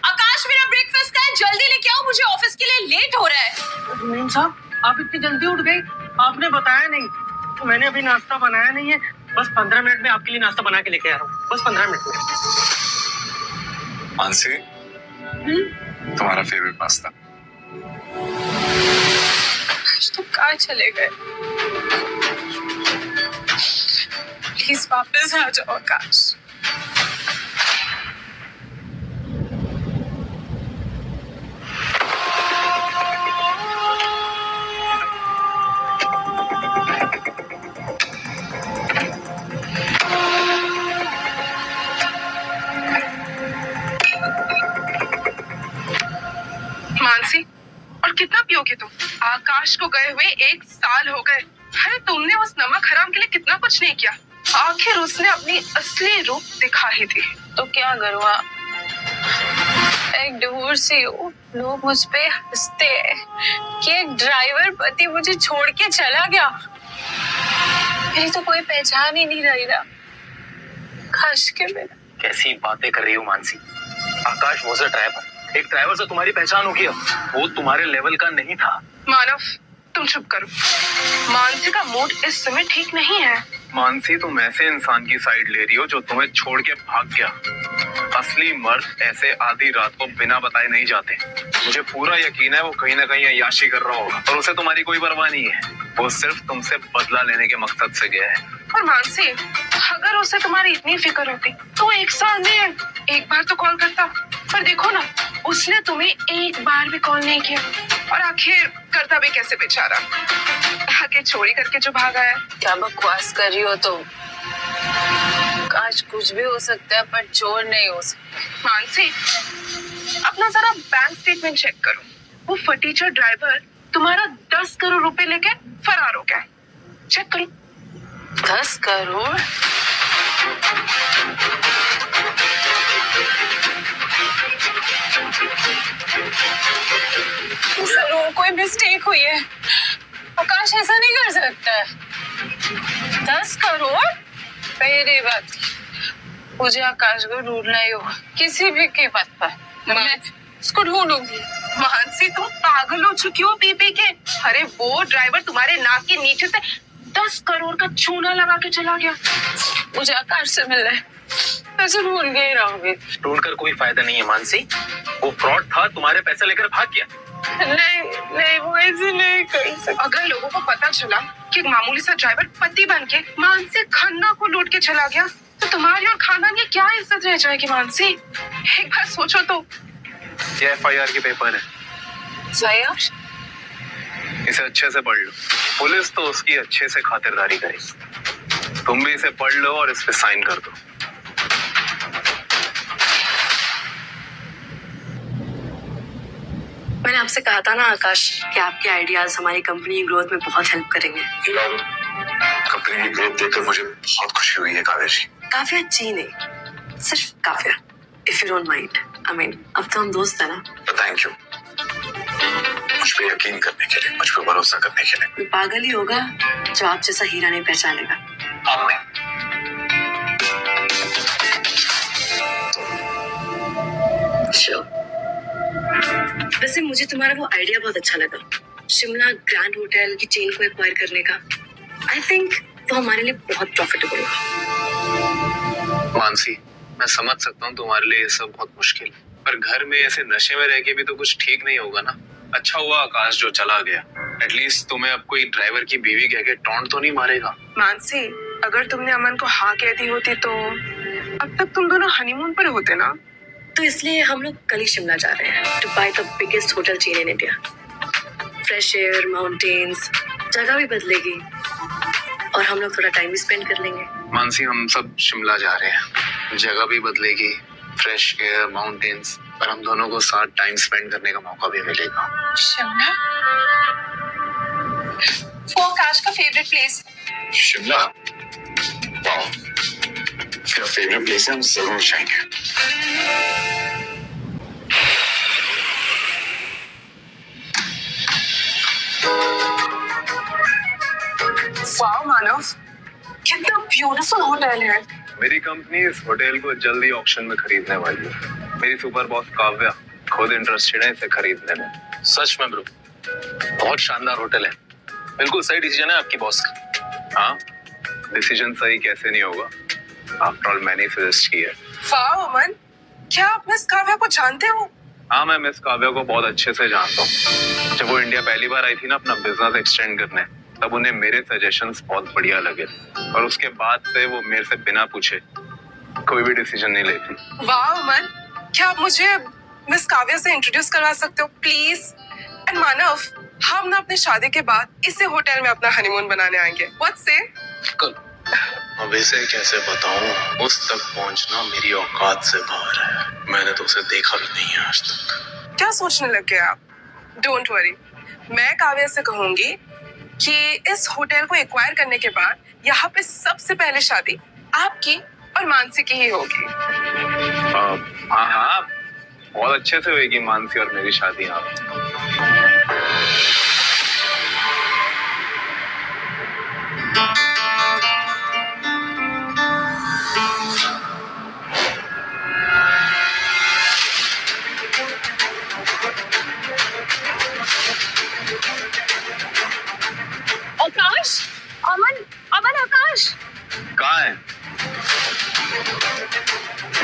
आकाश, मेरा ब्रेकफास्ट का है, जल्दी लेके आओ, मुझे ऑफिस के लिए लेट हो रहा है। मीन साहब, आप इतनी जल्दी उठ गई, आपने बताया नहीं। मैंने अभी नाश्ता बनाया नहीं है, बस 15 मिनट में आपके लिए नाश्ता बना के लेके आ रहा हूँ, बस 15 मिनट में। मानसी, तुम्हारा फेवरेट पास्ता। आज तुम कहाँ चले गए? प्लीज वापस आ जाओ आकाश। मानसी, और कितना पियोगे तुम? आकाश को गए हुए 1 साल हो गए। अरे तुमने उस नमक हराम के लिए कितना कुछ नहीं किया, आखिर उसने अपनी असली रूप दिखा ही दी। तो क्या करूँ, एक डिवोर्सी हूँ, लोग मुझ पे हंसते हैं कि एक ड्राइवर पति मुझे छोड़ के चला गया। मेरी तो कोई पहचान ही नहीं रही ना, खास के मेरा। कैसी बातें कर रही हो मानसी? आकाश वॉज अ ड्राइवर, एक ड्राइवर से तुम्हारी पहचान होगी, वो तुम्हारे लेवल का नहीं था। मानव, तुम चुप करो, मानसी का मूड इस समय ठीक नहीं है। मानसी, तुम ऐसे इंसान की साइड ले रही हो जो तुम्हें छोड़ के भाग गया। असली मर्द ऐसे आधी रात को बिना बताए नहीं जाते। मुझे पूरा यकीन है वो कहीं ना कहीं अय्याशी कर रहा होगा और उसे तुम्हारी कोई परवाह नहीं है। वो सिर्फ तुमसे बदला लेने के मकसद से गया है। और मानसी, अगर उसे तुम्हारी इतनी फिक्र होती तो 1 साल में 1 बार तो कॉल करता। पर देखो ना, उसने तुम्हें 1 बार भी कॉल नहीं किया, और आखिर करता भी कैसे बेचारा? के चोरी करके जो भागा है। क्या बकवास कर रही हो तुम? आज कुछ भी हो सकता है पर चोर नहीं हो सकता। मानसी, अपना जरा बैंक स्टेटमेंट चेक करो। वो फटीचर ड्राइवर तुम्हारा 10 करोड़ रुपए लेके फरार हो गया। चेक करो। 10 करोड़? जरूर कोई मिस्टेक हुई है। आकाश ऐसा नहीं कर सकता है। 10 करोड़? मेरी बात, मुझे आकाश को ढूंढना ही होगा किसी भी कीमत पर। मैं उसको ढूंढूंगी। मानसी, तुम पागल हो चुकी हो पी पी के। अरे वो ड्राइवर तुम्हारे नाक के नीचे से 10 करोड़ का चूना लगा के चला गया। मुझे आकाश से मिलना है, ऐसे ढूंढ के ही रहूंगी। ढूंढ कर कोई फायदा नहीं है मानसी, वो फ्रॉड था, तुम्हारे पैसे लेकर भाग गया। नहीं, वो ऐसे नहीं कर सकता। अगर लोगों को पता चला कि एक मामूली सा ड्राइवर पति बन के मानसी खन्ना को लूट के चला गया, तो तुम्हारी और खानदान की क्या इज्जत रह जाएगी मानसी? एक बार सोचो तो। ये FIR के पेपर है, इसे अच्छे से पढ़ लो। पुलिस तो उसकी अच्छे से खातिरदारी करेगी। तुम भी इसे पढ़ लो और इस पे साइन कर दो। मैंने आपसे कहा था ना आकाश कि आपके आइडियाज हमारी कंपनी की ग्रोथ में बहुत हेल्प करेंगे। कंपनी की ग्रोथ देखकर मुझे बहुत खुशी हुई है काव्या जी। काव्या जी नहीं, सिर्फ Kavya. If you don't mind, I mean अब तो हम दोस्त है ना। थैंक यू मुझ पे यकीन करने के लिए, मुझ पे भरोसा करने के लिए। कोई पागल ही होगा जो आप जैसा हीरा नहीं पहचानेगा। आप नहीं। श्योर। वैसे मुझे तुम्हारा वो आइडिया बहुत अच्छा लगा, शिमला ग्रैंड होटल की चेन को एक्वायर करने का। आई थिंक वो हमारे लिए बहुत प्रॉफिटेबल होगा। मानसी, मैं समझ सकता हूँ तुम्हारे लिए ये सब बहुत मुश्किल, पर घर में ऐसे नशे में रह के भी तो कुछ ठीक नहीं होगा ना। अच्छा हुआ आकाश जो चला गया, एटलीस्ट तुम्हें अब कोई ड्राइवर की बीवी कह के टॉन्ट तो नहीं मारेगा। मानसी, अगर तुमने अमन को हाँ कह दी होती तो अब तक तुम दोनों हनीमून पर होते ना। तो इसलिए हम लोग कल ही शिमला जा रहे हैं to buy the biggest hotel chain in India. Fresh air, mountains, जगह भी बदलेगी और हम लोग थोड़ा टाइम भी स्पेंड कर लेंगे। मानसी, हम सब शिमला जा रहे हैं, जगह भी बदलेगी, फ्रेश एयर, माउंटेन्स, पर हम दोनों को साथ टाइम स्पेंड करने का मौका भी मिलेगा। शिमला वो आकाश का फेवरेट प्लेस। शिमला, वाह, मेरा फेवरेट प्लेस है, हम जरूर जाएंगे। वाह मानव, कितना ब्यूटीफुल होटल है। मेरी कंपनी इस होटल को जल्दी ऑक्शन में खरीदने वाली है। मेरी सुपर बॉस काव्या खुद इंटरेस्टेड है इसे खरीदने में। सच में ब्रो, बहुत शानदार होटल है। बिल्कुल सही डिसीजन है आपकी बॉस का। हाँ, डिसीजन सही कैसे नहीं होगा, आफ्टर ऑल मैंने सजेस्ट किया। वाह अमन, क्या आप मिस काव्या को जानते हो? हाँ, मैं मिस काव्या को बहुत अच्छे से जानता हूँ। जब वो इंडिया पहली बार आई थी ना अपना बिजनेस एक्सटेंड करने, तब उन्हें मेरे सजेशंस बहुत बढ़िया लगे और उसके बाद से वो मेरे से बिना पूछे कोई भी डिसीजन नहीं लेती। वाह अमन, क्या आप मुझे मिस काव्या से इंट्रोड्यूस करवा सकते हो प्लीज? एंड मानव, हम ना अपने शादी के बाद इसी होटल में अपना हनीमून बनाने आएंगे। व्हाट से? अब इसे कैसे बताऊं, उस तक पहुंचना मेरी औकात से बाहर है। मैंने तो उसे देखा भी नहीं है आज तक। क्या सोचने लग गए आप? डोंट वरी, मैं काव्या से कहूंगी कि इस होटल को एक्वायर करने के बाद यहाँ पे सबसे पहले शादी आपकी और मानसी की ही होगी। हाँ हाँ, बहुत अच्छे से होगी मानसी और मेरी शादी यहाँ पे। आकाश, अमन, आकाश कहाँ है?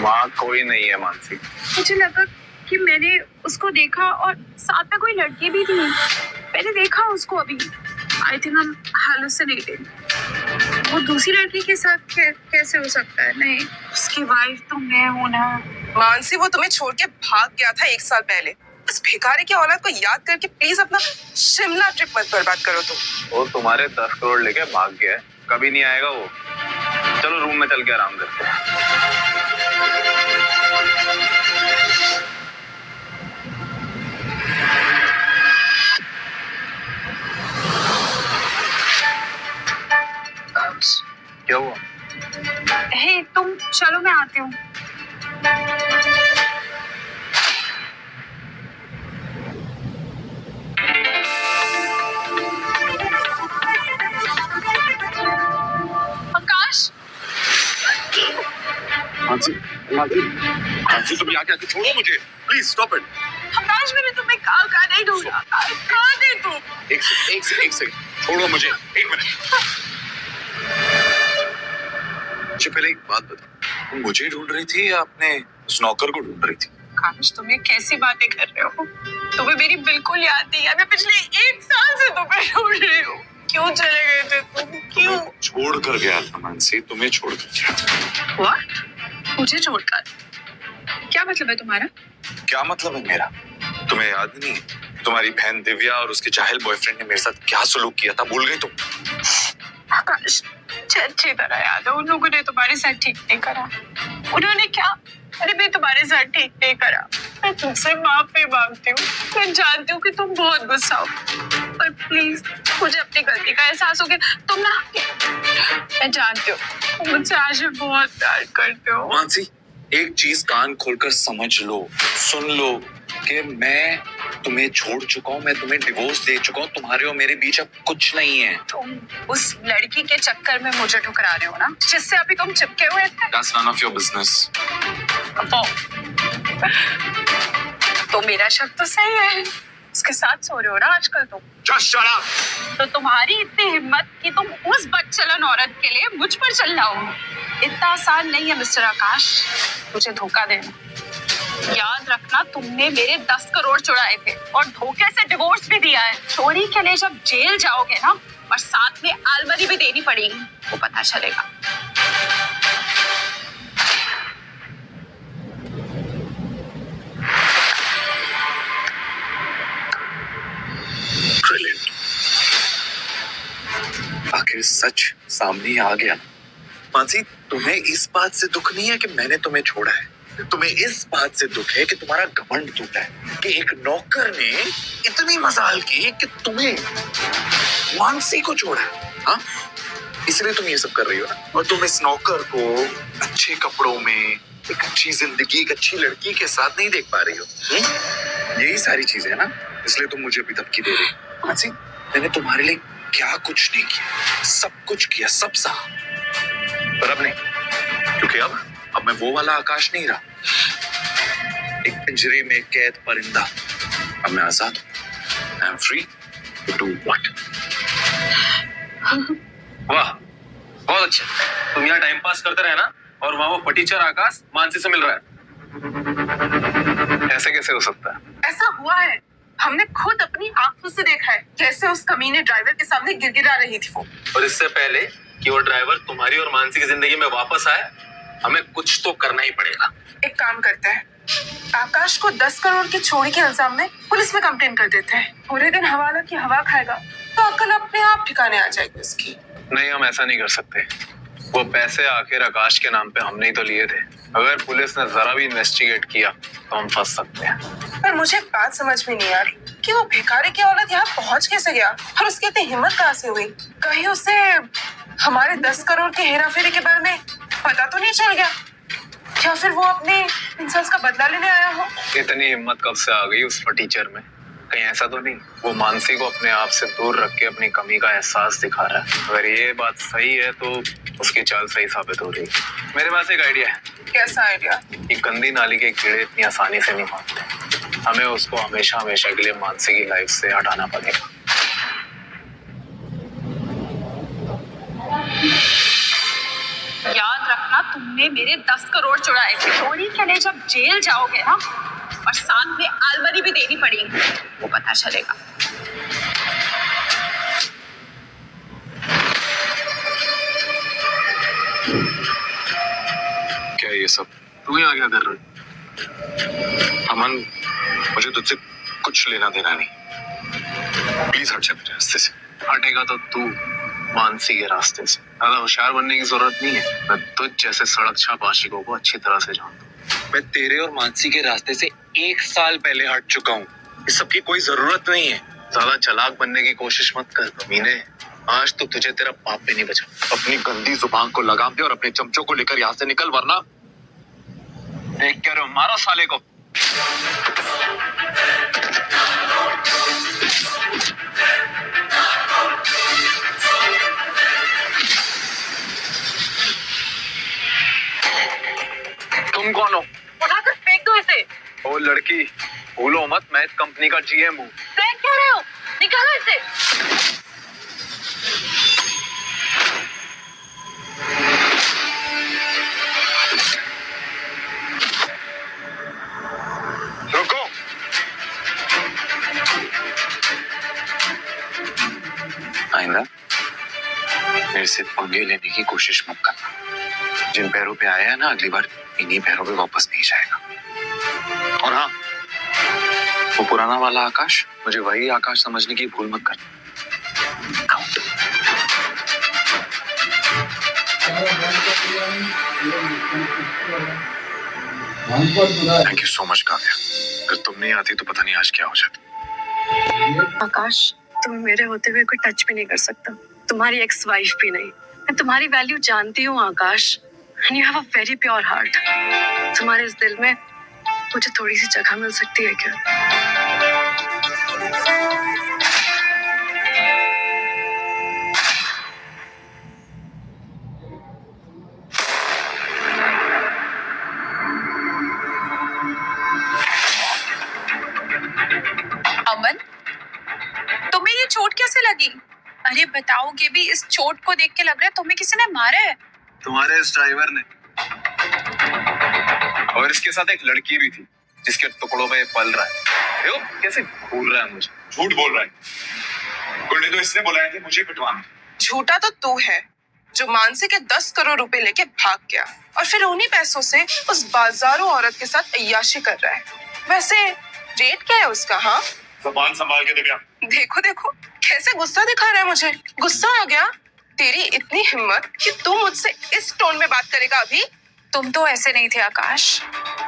वहाँ कोई नहीं है मानसी। मुझे लगा कि मैंने उसको देखा और साथ में कोई लड़की भी थी। मैंने देखा उसको अभी। आई थिंक हम हालुसिनेटिंग। वो दूसरी लड़की के साथ कैसे हो सकता है? नहीं, उसकी वाइफ तो मैं हूं ना। मानसी, वो तुम्हें छोड़ के भाग गया था 1 साल पहले। उस भिखारी की औलाद को याद करके प्लीज अपना शिमला ट्रिप मत बर्बाद करो तुम। वो तुम्हारे 10 करोड़ लेके भाग गया है, कभी नहीं आएगा वो। चलो रूम में चल के आराम करते हैं। क्या हुआ? हे तुम चलो, मैं आती हूँ। आकाश, मानसी, मानसी, मानसी तुम यहाँ क्या? छोड़ो मुझे, प्लीज स्टॉप इट। आकाश मैंने तुम्हें कहा नहीं ढूंढा, कहाँ थे तुम? एक सेकंड, छोड़ो मुझे, 1 मिनट। मुझे पहले एक बात बता, तुम मुझे ढूंढ रही थी या अपने उस नौकर को ढूंढ रही थी? आकाश तुम ये कैसी बातें कर रहे हो? तुम्हें मेरी बिल्कुल याद नहीं है। मैं पिछले 1 साल से तुम्हें ढूंढ रही हूँ। क्यों चले गए थे तुम? क्यों? छोड़ कर गया था मानसी, तुम्हें छोड़ कर गया। What? मुझे छोड़कर? क्या मतलब है तुम्हारा? क्या मतलब है मेरा? तुम्हें याद नहीं? तुम्हारी बहन दिव्या और उसके जाहिल बॉयफ्रेंड ने मेरे साथ क्या सलूक किया था, भूल गई तुम? आकाश अच्छी तरह याद है, उन लोगों ने तुम्हारे साथ ठीक नहीं करा। उन्होंने क्या? अरे मैं तुम्हारे साथ ठीक नहीं करा। मैं तुमसे माफी मांगती हूँ। मैं जानती हूँ कि तुम बहुत गुस्सा हो, पर प्लीज मुझे अपनी गलती का एहसास हो गया। तुम ना, मैं जानती हूँ तुम मुझसे आज भी बहुत प्यार करते हो। मानसी, एक चीज कान खोलकर समझ लो, सुन लो कि मैं तुम्हें छोड़ चुका हूँ, मैं तुम्हें डिवोर्स दे चुका हूँ, तुम्हारे और मेरे बीच अब कुछ नहीं है। तुम उस लड़की के चक्कर में मुझे ठुकरा रहे हो ना, जिससे अभी तुम चिपके हुए थे। That's none of your business. तो मेरा शक तो सही है, उसके साथ सो रहे हो ना आजकल तुम। Just shut up! तो तुम्हारी इतनी हिम्मत कि तुम उस बदचलन औरत के लिए मुझ पर चल रहो। इतना आसान नहीं है मिस्टर आकाश मुझे धोखा देना। याद रखना, तुमने मेरे 10 करोड़ चुराए थे और धोखे से डिवोर्स भी दिया है। चोरी के लिए जब जेल जाओगे ना, और साथ में अलमरी भी देनी पड़ेगी, वो पता चलेगा। Brilliant. आखिर सच सामने आ गया। मानसी, तुम्हें इस बात से दुख नहीं है कि मैंने तुम्हें छोड़ा है, तुम्हें इस बात से दुख है कि तुम्हारा घमंड टूटा है कि एक नौकर ने इतनी मजाल की कि तुम्हें, मानसी को छोड़ा। हाँ, इसलिए तुम ये सब कर रही हो ना। और तुम इस नौकर को अच्छे कपड़ों में, एक अच्छी जिंदगी, एक अच्छी लड़की के साथ नहीं देख पा रही हो। यही सारी चीजें है ना, इसलिए तुम मुझे अभी धमकी दे रही हो। मानसी, मैंने तुम्हारे लिए क्या कुछ नहीं किया, सब कुछ किया, सब सहा, पर अब नहीं, क्योंकि अब मैं वो वाला आकाश नहीं रहा, एक पिंजरे में कैद परिंदा। अब मैं आजाद हूं। I am free to do what. वाह, बहुत अच्छा। तुम यहाँ टाइम पास करते रहे ना, और वहाँ वो फटीचर आकाश मानसी से मिल रहा है। ऐसे कैसे हो सकता है? ऐसा हुआ है, हमने खुद अपनी आंखों से देखा है कैसे उस कमीने ड्राइवर के सामने गिड़गिड़ा रही थी वो। और इससे पहले कि वो ड्राइवर तुम्हारी और मानसी की जिंदगी में वापस आए, हमें कुछ तो करना ही पड़ेगा। एक काम करते हैं, आकाश को 10 करोड़ की चोरी के इल्जाम में पुलिस में कंप्लेन कर देते हैं। पूरे दिन हवाला की हवा खाएगा तो अकल अपने आप ठिकाने आ जाएगी उसकी। नहीं, हम ऐसा नहीं कर सकते। वो पैसे आखिर आकाश के नाम पे हमने ही तो लिए थे। अगर पुलिस ने जरा भी इन्वेस्टिगेट किया तो हम फंस सकते हैं। पर मुझे एक बात समझ में नहीं आ रही कि वो भिखारी की औलाद यहाँ पहुँच कैसे गया और उसकी इतनी हिम्मत कहाँ से हुई? कहीं उसे हमारे 10 करोड़ के हेराफेरी के बारे में पता तो नहीं चल गया? या फिर वो अपने इंसान का बदला लेने आया हो? इतनी हिम्मत कब से आ गई उस फटीचर में? कहीं ऐसा तो नहीं वो मानसी को अपने आप से दूर रख के अपनी कमी का एहसास दिखा रहा है? अगर ये बात सही है तो उसकी चाल सही साबित हो रही है। मेरे पास एक आइडिया है। कैसा आइडिया? कि गंदी नाली के कीड़े इतनी आसानी से नहीं मारते। हमें उसको हमेशा हमेशा के लिए मानसी की लाइफ से हटाना पड़ेगा। याद रखना, तुमने मेरे 10 करोड़ चुराए थे। चोरी के लिए जब जेल जाओगे ना, और साथ में अलमरी भी देनी पड़ेगी, वो पता चलेगा। क्या ये सब तू यहाँ क्या कर रहा है? अमन, मुझे तुझसे कुछ लेना देना नहीं। प्लीज हट जा मेरे रास्ते से। हटेगा तो तू मानसी के रास्ते से। ज्यादा होशियार बनने की जरूरत नहीं है। मैं तुझ जैसे सड़क छाप आशिकों को अच्छी तरह से जानता हूँ। मैं तेरे और मानसी के रास्ते से 1 साल पहले हट चुका हूँ। इस सब की कोई जरूरत नहीं है। ज्यादा चालाक बनने की कोशिश मत कर कमीने। आज तो तुझे तेरा बाप भी नहीं बचा। अपनी गंदी जुबान को लगाम दे और अपने चमचों को लेकर यहाँ से निकल, वरना देख क्या रहे हो, मारो साले को। तुम कौन हो? उठाकर फेंक दो इसे। ओ लड़की, भूलो मत मैं इस कंपनी का GM हूँ। फेंक क्यों रहे हो? निकालो इसे। रुको। आइंदा मेरे से पंगे लेने की कोशिश मत करना। जिन पैरों पे आया है ना, अगली बार इन्हीं पैरों पे वापस नहीं जाएगा। और हाँ, वो पुराना वाला आकाश, मुझे वही आकाश समझने की भूल मत करना। Thank you so much Kavya. अगर तुम नहीं आती तो पता नहीं आज क्या हो जाता। आकाश, तुम मेरे होते हुए कोई टच भी नहीं कर सकता। तुम्हारी एक्स वाइफ भी नहीं। मैं तुम्हारी वैल्यू जानती हूँ Akash. And you have a very pure heart. तुम्हारे इस दिल में मुझे थोड़ी सी जगह मिल सकती है क्या? अमन, तुम्हें ये चोट कैसे लगी? अरे बताओगे भी, इस चोट को देख के लग रहा है तुम्हें किसी ने मारा है। तुम्हारे इस ड्राइवर ने, और इसके साथ एक लड़की भी थी जिसके टुकड़ों में पल रहा है। देखो कैसे घूर रहा है मुझे। झूठ बोल रहा है। गुंडे तो इसने बुलाया थे मुझे पिटवाने। झूठा तो तू है जो मानसी के 10 करोड़ रुपए लेके भाग गया और फिर उन्हीं पैसों से उस बाजारू औरत के साथ अय्याशी कर रहा है। वैसे रेट क्या है उसका? हाँ, ज़बान संभाल के दिव्या। देखो देखो कैसे गुस्सा दिखा रहा है मुझे। गुस्सा आ गया? तेरी इतनी हिम्मत कि तू मुझसे इस टोन में बात करेगा अभी? तुम तो ऐसे नहीं थे आकाश।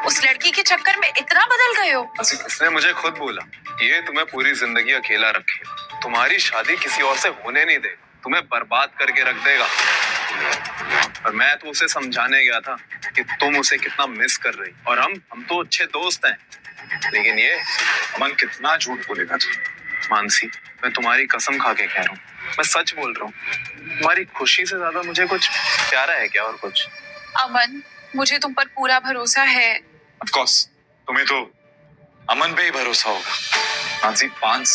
उस लड़की के चक्कर में इतना बदल गए हो। इसने मुझे खुद बोला, ये तुम्हें पूरी जिंदगी अकेला रखे, तुम्हारी शादी किसी और से होने नहीं दे, तुम्हें बर्बाद करके रख देगा। और मैं तो उसे समझाने गया था कि तुम उसे कितना मिस कर रही, और हम तो अच्छे दोस्त हैं। लेकिन ये अमन कितना झूठ बोलेगा तू। मानसी, मैं तुम्हारी कसम खा के कह रहा हूँ, मैं सच बोल रहा हूँ। तुम्हारी खुशी से ज्यादा मुझे कुछ प्यारा है क्या? और कुछ? अमन, मुझे तुम पर पूरा भरोसा है। ऑफ कोर्स, तुम्हें तो अमन पे ही भरोसा होगा। मानसी, 5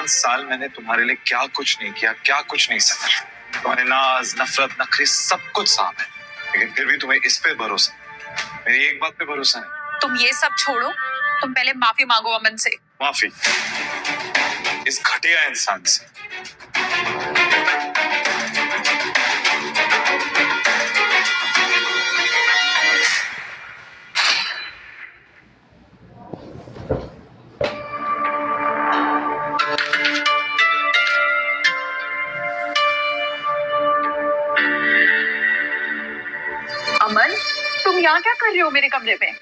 साल मैंने तुम्हारे लिए क्या कुछ नहीं किया, क्या कुछ नहीं समझा। तुम्हारे नाज, नफरत, नखरे सब कुछ साफ है, लेकिन फिर भी तुम्हें इस पे भरोसा, मेरी एक बात पे भरोसा है। तुम ये सब छोड़ो, तुम पहले माफी मांगो अमन से। माफी? इस घटिया इंसान से? अमन, तुम यहाँ क्या कर रहे हो मेरे कमरे में?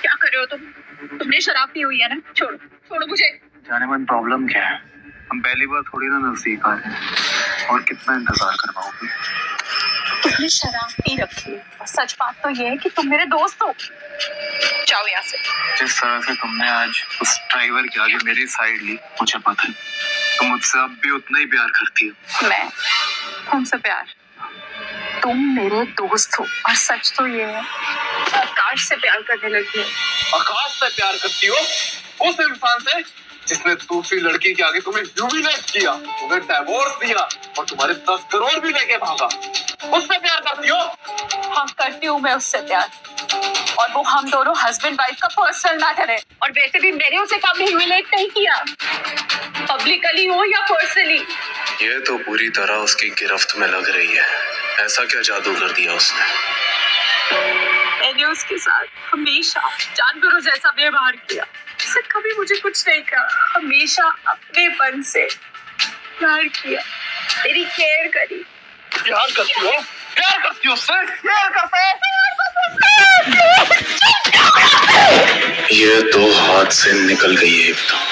क्या कर रहे हो तुम? तुमने शराब पी हुई है ना? छोड़ो छोड़ो मुझे। जाने मन प्रॉब्लम क्या है? हम पहली बार थोड़ी ना नजदीक आ रहे हैं, और कितना इंतजार करवाओगे? तुमने शराब पी रखी है। सच बात तो ये है कि तुम मेरे दोस्त हो। जाओ यहाँ से। जिस तरह से तुमने आज उस ड्राइवर के आगे मेरी साइड ली, मुझे पता है तुम मुझसे अब भी उतना ही प्यार करती हो। मैं तुमसे प्यार? तुम मेरे दोस्त हो, और सच तो ये है आकाश से प्यार करने लगी हो। आकाश से प्यार करती हो? उस इंसान से जिसने दूसरी लड़की के आगे तुम्हें ह्यूमिलेट किया, तुम्हें डिवोर्स दिया और तुम्हारे 10 करोड़ भी लेके भागा, उससे प्यार करती हो? हाँ, करती हूँ मैं उससे प्यार, और वो हम दोनों हस्बैंड वाइफ का पर्सनल मैटर है। और वैसे भी मैंने उसे कभी ह्यूमिलेट नहीं किया, पब्लिकली हो या पर्सनली। ये तो पूरी तरह उसकी गिरफ्त में लग रही है। ऐसा क्या जादू कर दिया उसने? मैंने उसके साथ हमेशा जानवरों जैसा व्यवहार किया। उसने कभी मुझे कुछ नहीं कहा, हमेशा अपनेपन से प्यार किया, मेरी केयर करी। प्यार करती हो? प्यार करती हो उससे? प्यार करते हो? ये तो हाथ से निकल गई है एकदम।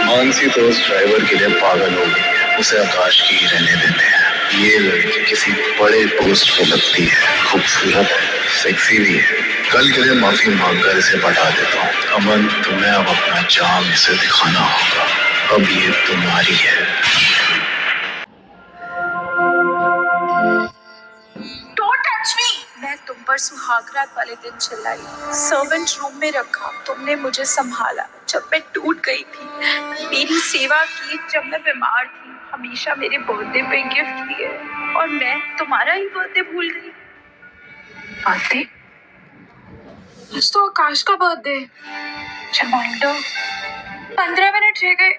मानसी तो उस ड्राइवर के लिए पागल हो गई है, उसे आकाश की ही रहने देते हैं। ये लड़की किसी बड़े पोस्ट पे लगती है, खूबसूरत है, सेक्सी भी है। कल के लिए माफी मांगकर इसे बढ़ा देता हूँ। अमन, तुम्हें अब अपना जाम इसे दिखाना होगा। अब ये तुम्हारी है। Don't touch me! मैं तुम पर सुहागरात वाले दिन चिल्लाई, सर्वेंट रूम में रखा, तुमने मुझे संभाला जब मैं टूट गई थी, मेरी सेवा की जब मैं बीमार थी, हमेशा मेरे बर्थडे पे गिफ्ट दिए, और मैं तुम्हारा ही बर्थडे भूल गई। बर्थडे? आज तो आकाश का बर्थडे। रिमाइंडर, 15 मिनट रह गए।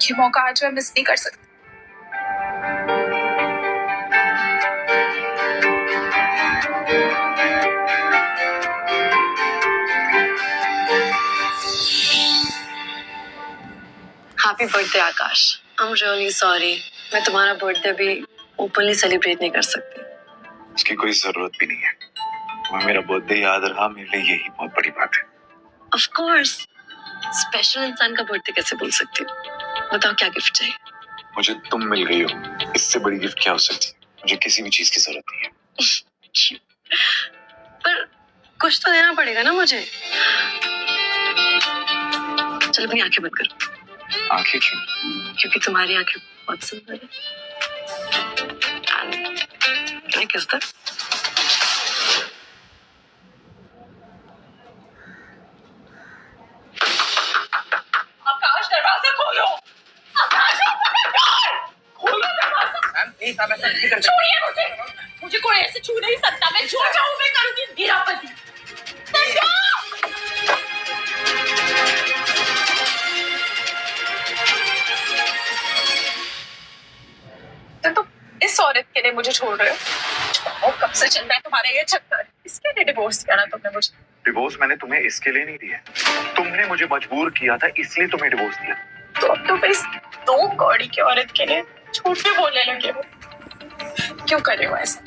ये मौका आज मैं मिस नहीं कर सकती। Happy birthday Akash. I am really sorry, मैं तुम्हारा बर्थडे भी ओपनली सेलिब्रेट नहीं कर सकती। उसकी कोई जरूरत भी नहीं है। तुम्हें मेरा बर्थडे याद रहा, मेरे लिए यही बहुत बड़ी बात है। ऑफ कोर्स, स्पेशल इंसान का बर्थडे कैसे भूल सकती हूँ। बताओ क्या गिफ्ट चाहिए? मुझे तुम मिल गई हो, इससे बड़ी गिफ्ट क्या हो सकती है? मुझे किसी भी चीज की जरूरत नहीं है। पर कुछ तो देना पड़ेगा ना मुझे। चलो अपनी आंखें बंद करो। आंखें क्यों? क्योंकि तुम्हारी आंखें बहुत सुंदर है। Can I kiss that? आकाश, दरवाजा खोलो। आकाश, खोलो दरवाजा। मैम प्लीज आप ऐसा नहीं कर सकते। छोड़िए मुझे कोई ऐसे छू नहीं सकता। मैं जो चाहूँ मैं करूँगी। गिरापति तो इस औरत के लिए मुझे छोड़ रहे हो? कब से चल रहा है तुम्हारा ये चक्कर? इसके लिए डिवोर्स किया ना तुमने मुझे? डिवोर्स मैंने तुम्हें इसके लिए नहीं दिया, तुमने मुझे मजबूर किया था, इसलिए तुम्हें डिवोर्स दिया। तो अब तो इस 2 कौड़ी की औरत के लिए झूठ भी बोलने लगे हो। क्यों कर रहे हो ऐसा?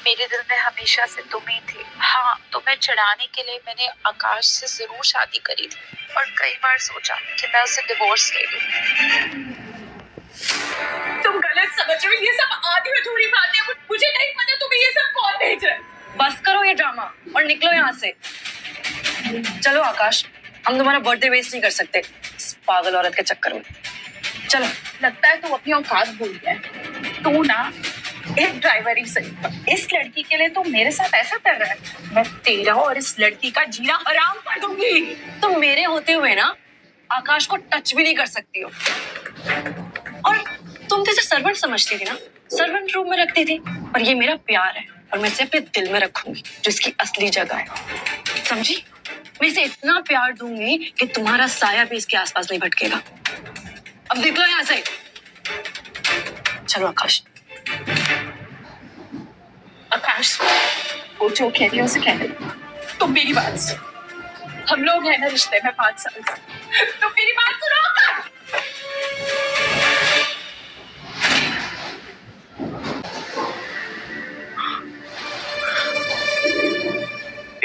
मेरे दिल में हमेशा से तुम ही थे। हाँ, तुम्हें चढ़ाने के लिए मैंने आकाश से जरूर शादी करी थी, और कई बार सोचा कि मैं उसे डिवोर्स ले लूं। तुम गलत समझ रहे हो। ये सब आधी अधूरी बातें हैं। मुझे नहीं पता तुम्हें ये सब कौन भेज रहा है। बस करो ये ड्रामा और निकलो यहाँ से। चलो आकाश, हम तुम्हारा बर्थडे वेस्ट नहीं कर सकते इस पागल औरत के चक्कर में। चलो। लगता है तू अपनी औकात भूल गया है। तू ना एक ड्राइवर ही सही, इस लड़की के लिए तू मेरे साथ ऐसा कर रहा है। मैं तेरा और इस लड़की का जीना हराम कर दूंगी। तुम मेरे होते हुए ना आकाश को टच भी नहीं कर सकती हो। और तुम तो इसे सर्वेंट समझती थी ना, सर्वेंट रूम में रखती थी। और ये मेरा प्यार है, और मैं इसे अपने दिल में रखूंगी, जो इसकी असली जगह है। समझी? मैं इसे इतना प्यार दूंगी कि तुम्हारा साया भी इसके आसपास नहीं भटकेगा। अब निकलो यहाँ से। चलो आकाश। आकाश, वो जो कह रही है उसे कहने दो। तुम मेरी बात सुनो। हम लोग हैं ना रिश्ते में 5 साल से। तुम मेरी बात सुनो आकाश।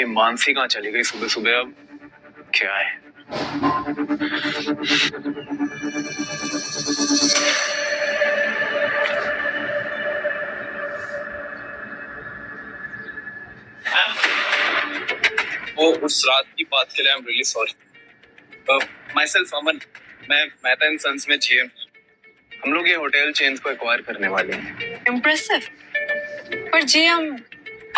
ये मानसी कहाँ चली गई सुबह सुबह? अब क्या है? वो उस रात की बात के लिए I am really sorry. Myself Aman, मैं मेहता एंड सन्स में GM। हम लोग ये होटल चेन्स को एक्वायर करने वाले हैं। इम्प्रेसिव। पर जी हम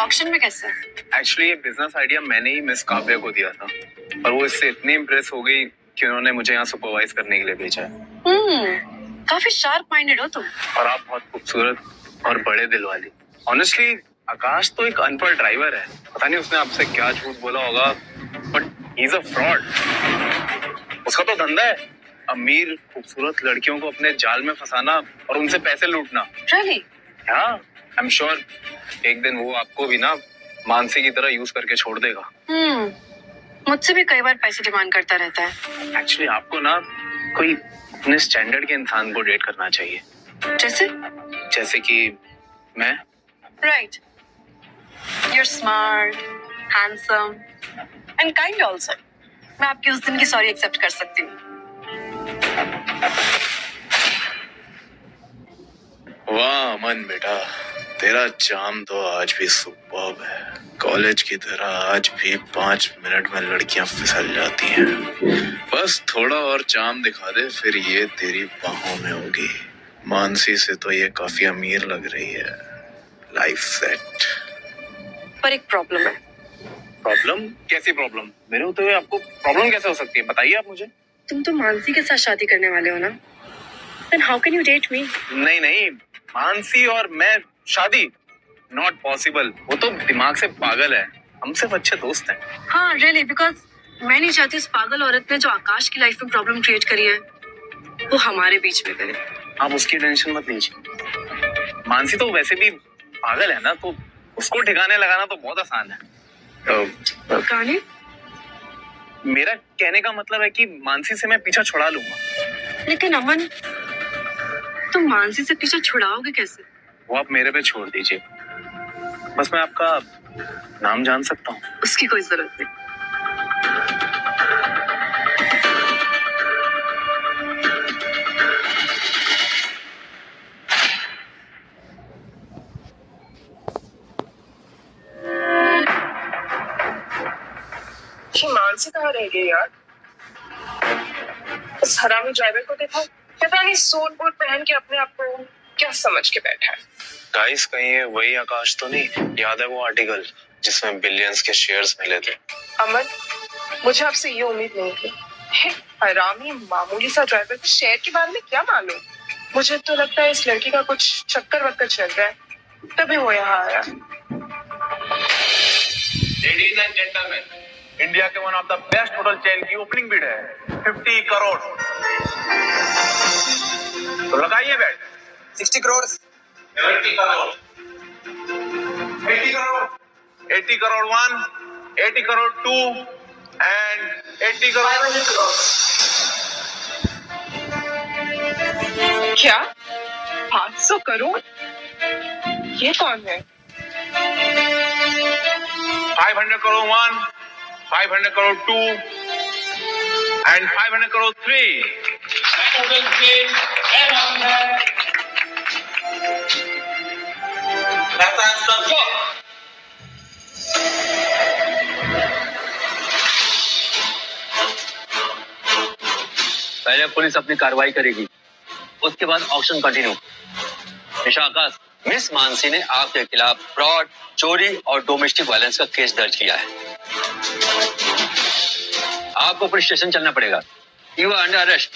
ऑक्शन में कैसे? एक्चुअली ये बिजनेस आइडिया मैंने ही मिस काव्या को दिया था, पर वो इससे इतनी इम्प्रेस हो गई कि उन्होंने मुझे यहाँ सुपरवाइज करने के लिए भेजा है। काफी शार्प माइंडेड हो तुम। और आप बहुत खूबसूरत और बड़े दिल वाली। ऑनेस्टली आकाश तो एक अनपढ़ ड्राइवर है, पता नहीं उसने आपसे क्या झूठ बोला होगा, but he is a fraud. उसका तो धंधा है अमीर खूबसूरत लड़कियों को अपने जाल में फंसाना और उनसे पैसे लूटना। Really? हाँ, आई एम श्योर एक दिन वो आपको भी ना मानसी की तरह यूज करके छोड़ देगा। मुझसे भी कई बार पैसे डिमांड करता रहता है। एक्चुअली आपको ना कोई अपने स्टैंडर्ड के इंसान को डेट करना चाहिए। जैसे कि मैं। Right. You're smart, handsome and kind also. मैं आपकी उस दिन की सॉरी एक्सेप्ट कर सकती हूँ। वाह अमन बेटा, तेरा चाम तो आज भी सुपर्ब है। कॉलेज की तरह आज भी 5 मिनट में लड़कियां फिसल जाती हैं। बस थोड़ा और चाम दिखा दे, फिर ये तेरी बाहों में होगी। मानसी से तो ये काफी अमीर लग रही है। Life set. पर एक प्रॉब्लम है। प्रॉब्लम? कैसी प्रॉब्लम? मेरे होते हुए आपको प्रॉब्लम कैसे हो सकती है, बताइए आप मुझे। तुम तो मानसी के साथ शादी करने वाले हो ना? Then how can you date me? नहीं, मानसी और मैं शादी नॉट पॉसिबल। वो तो दिमाग से पागल है, हम सिर्फ अच्छे दोस्त हैं। हाँ really, because मैं नहीं चाहती उस पागल औरत ने जो आकाश की लाइफ में प्रॉब्लम क्रिएट करी है वो हमारे बीच में करे। आप उसकी टेंशन मत लीजिए। मानसी तो वैसे भी पागल है ना, तो उसको ठिकाने लगाना तो बहुत आसान है। कहानी? मेरा कहने का मतलब है कि मानसी से मैं पीछा छुड़ा लूंगा। लेकिन अमन, तुम मानसी से पीछा छुड़ाओगे कैसे? वो आप मेरे पे छोड़ दीजिए। बस मैं आपका नाम जान सकता हूँ? उसकी कोई जरूरत नहीं। मानसी कहाँ रह गई यार? इस हरामी ड्राइवर को देखो, पता नहीं सूट बूट पहन के अपने आप को क्या समझ के बैठा है। गाइस कहीं ये वही आकाश तो नहीं? याद है वो आर्टिकल जिसमें बिलियंस के शेयर्स मिले थे? अमन, मुझे आपसे ये उम्मीद नहीं थी। हरामी मामूली सा ड्राइवर को शेयर के बारे में क्या मालूम? मुझे तो लगता है इस लड़की का कुछ चक्कर वक्कर चल रहा है, तभी वो यहाँ आया। लेडीज एंड जेंटलमैन, इंडिया के one of the best hotel chain की ओपनिंग बिड है 50 करोड़। तो लगाइए बेट। 60 करोड़, 70 करोड़, 80 करोड़, 80 करोड़ 1, 80 करोड़ 2 एंड 80 करोड़। क्या 500 करोड़? ये कौन है? 500 करोड़ 1, 500 करोड़ 2 एंड 500 करोड़ 3। पहले पुलिस अपनी कार्रवाई करेगी, उसके बाद ऑक्शन कंटिन्यू। निशा आकाश, मिस मानसी ने आपके खिलाफ फ्रॉड, चोरी और डोमेस्टिक वायलेंस का केस दर्ज किया है। आपको पुलिस स्टेशन चलना पड़ेगा। You are under arrest.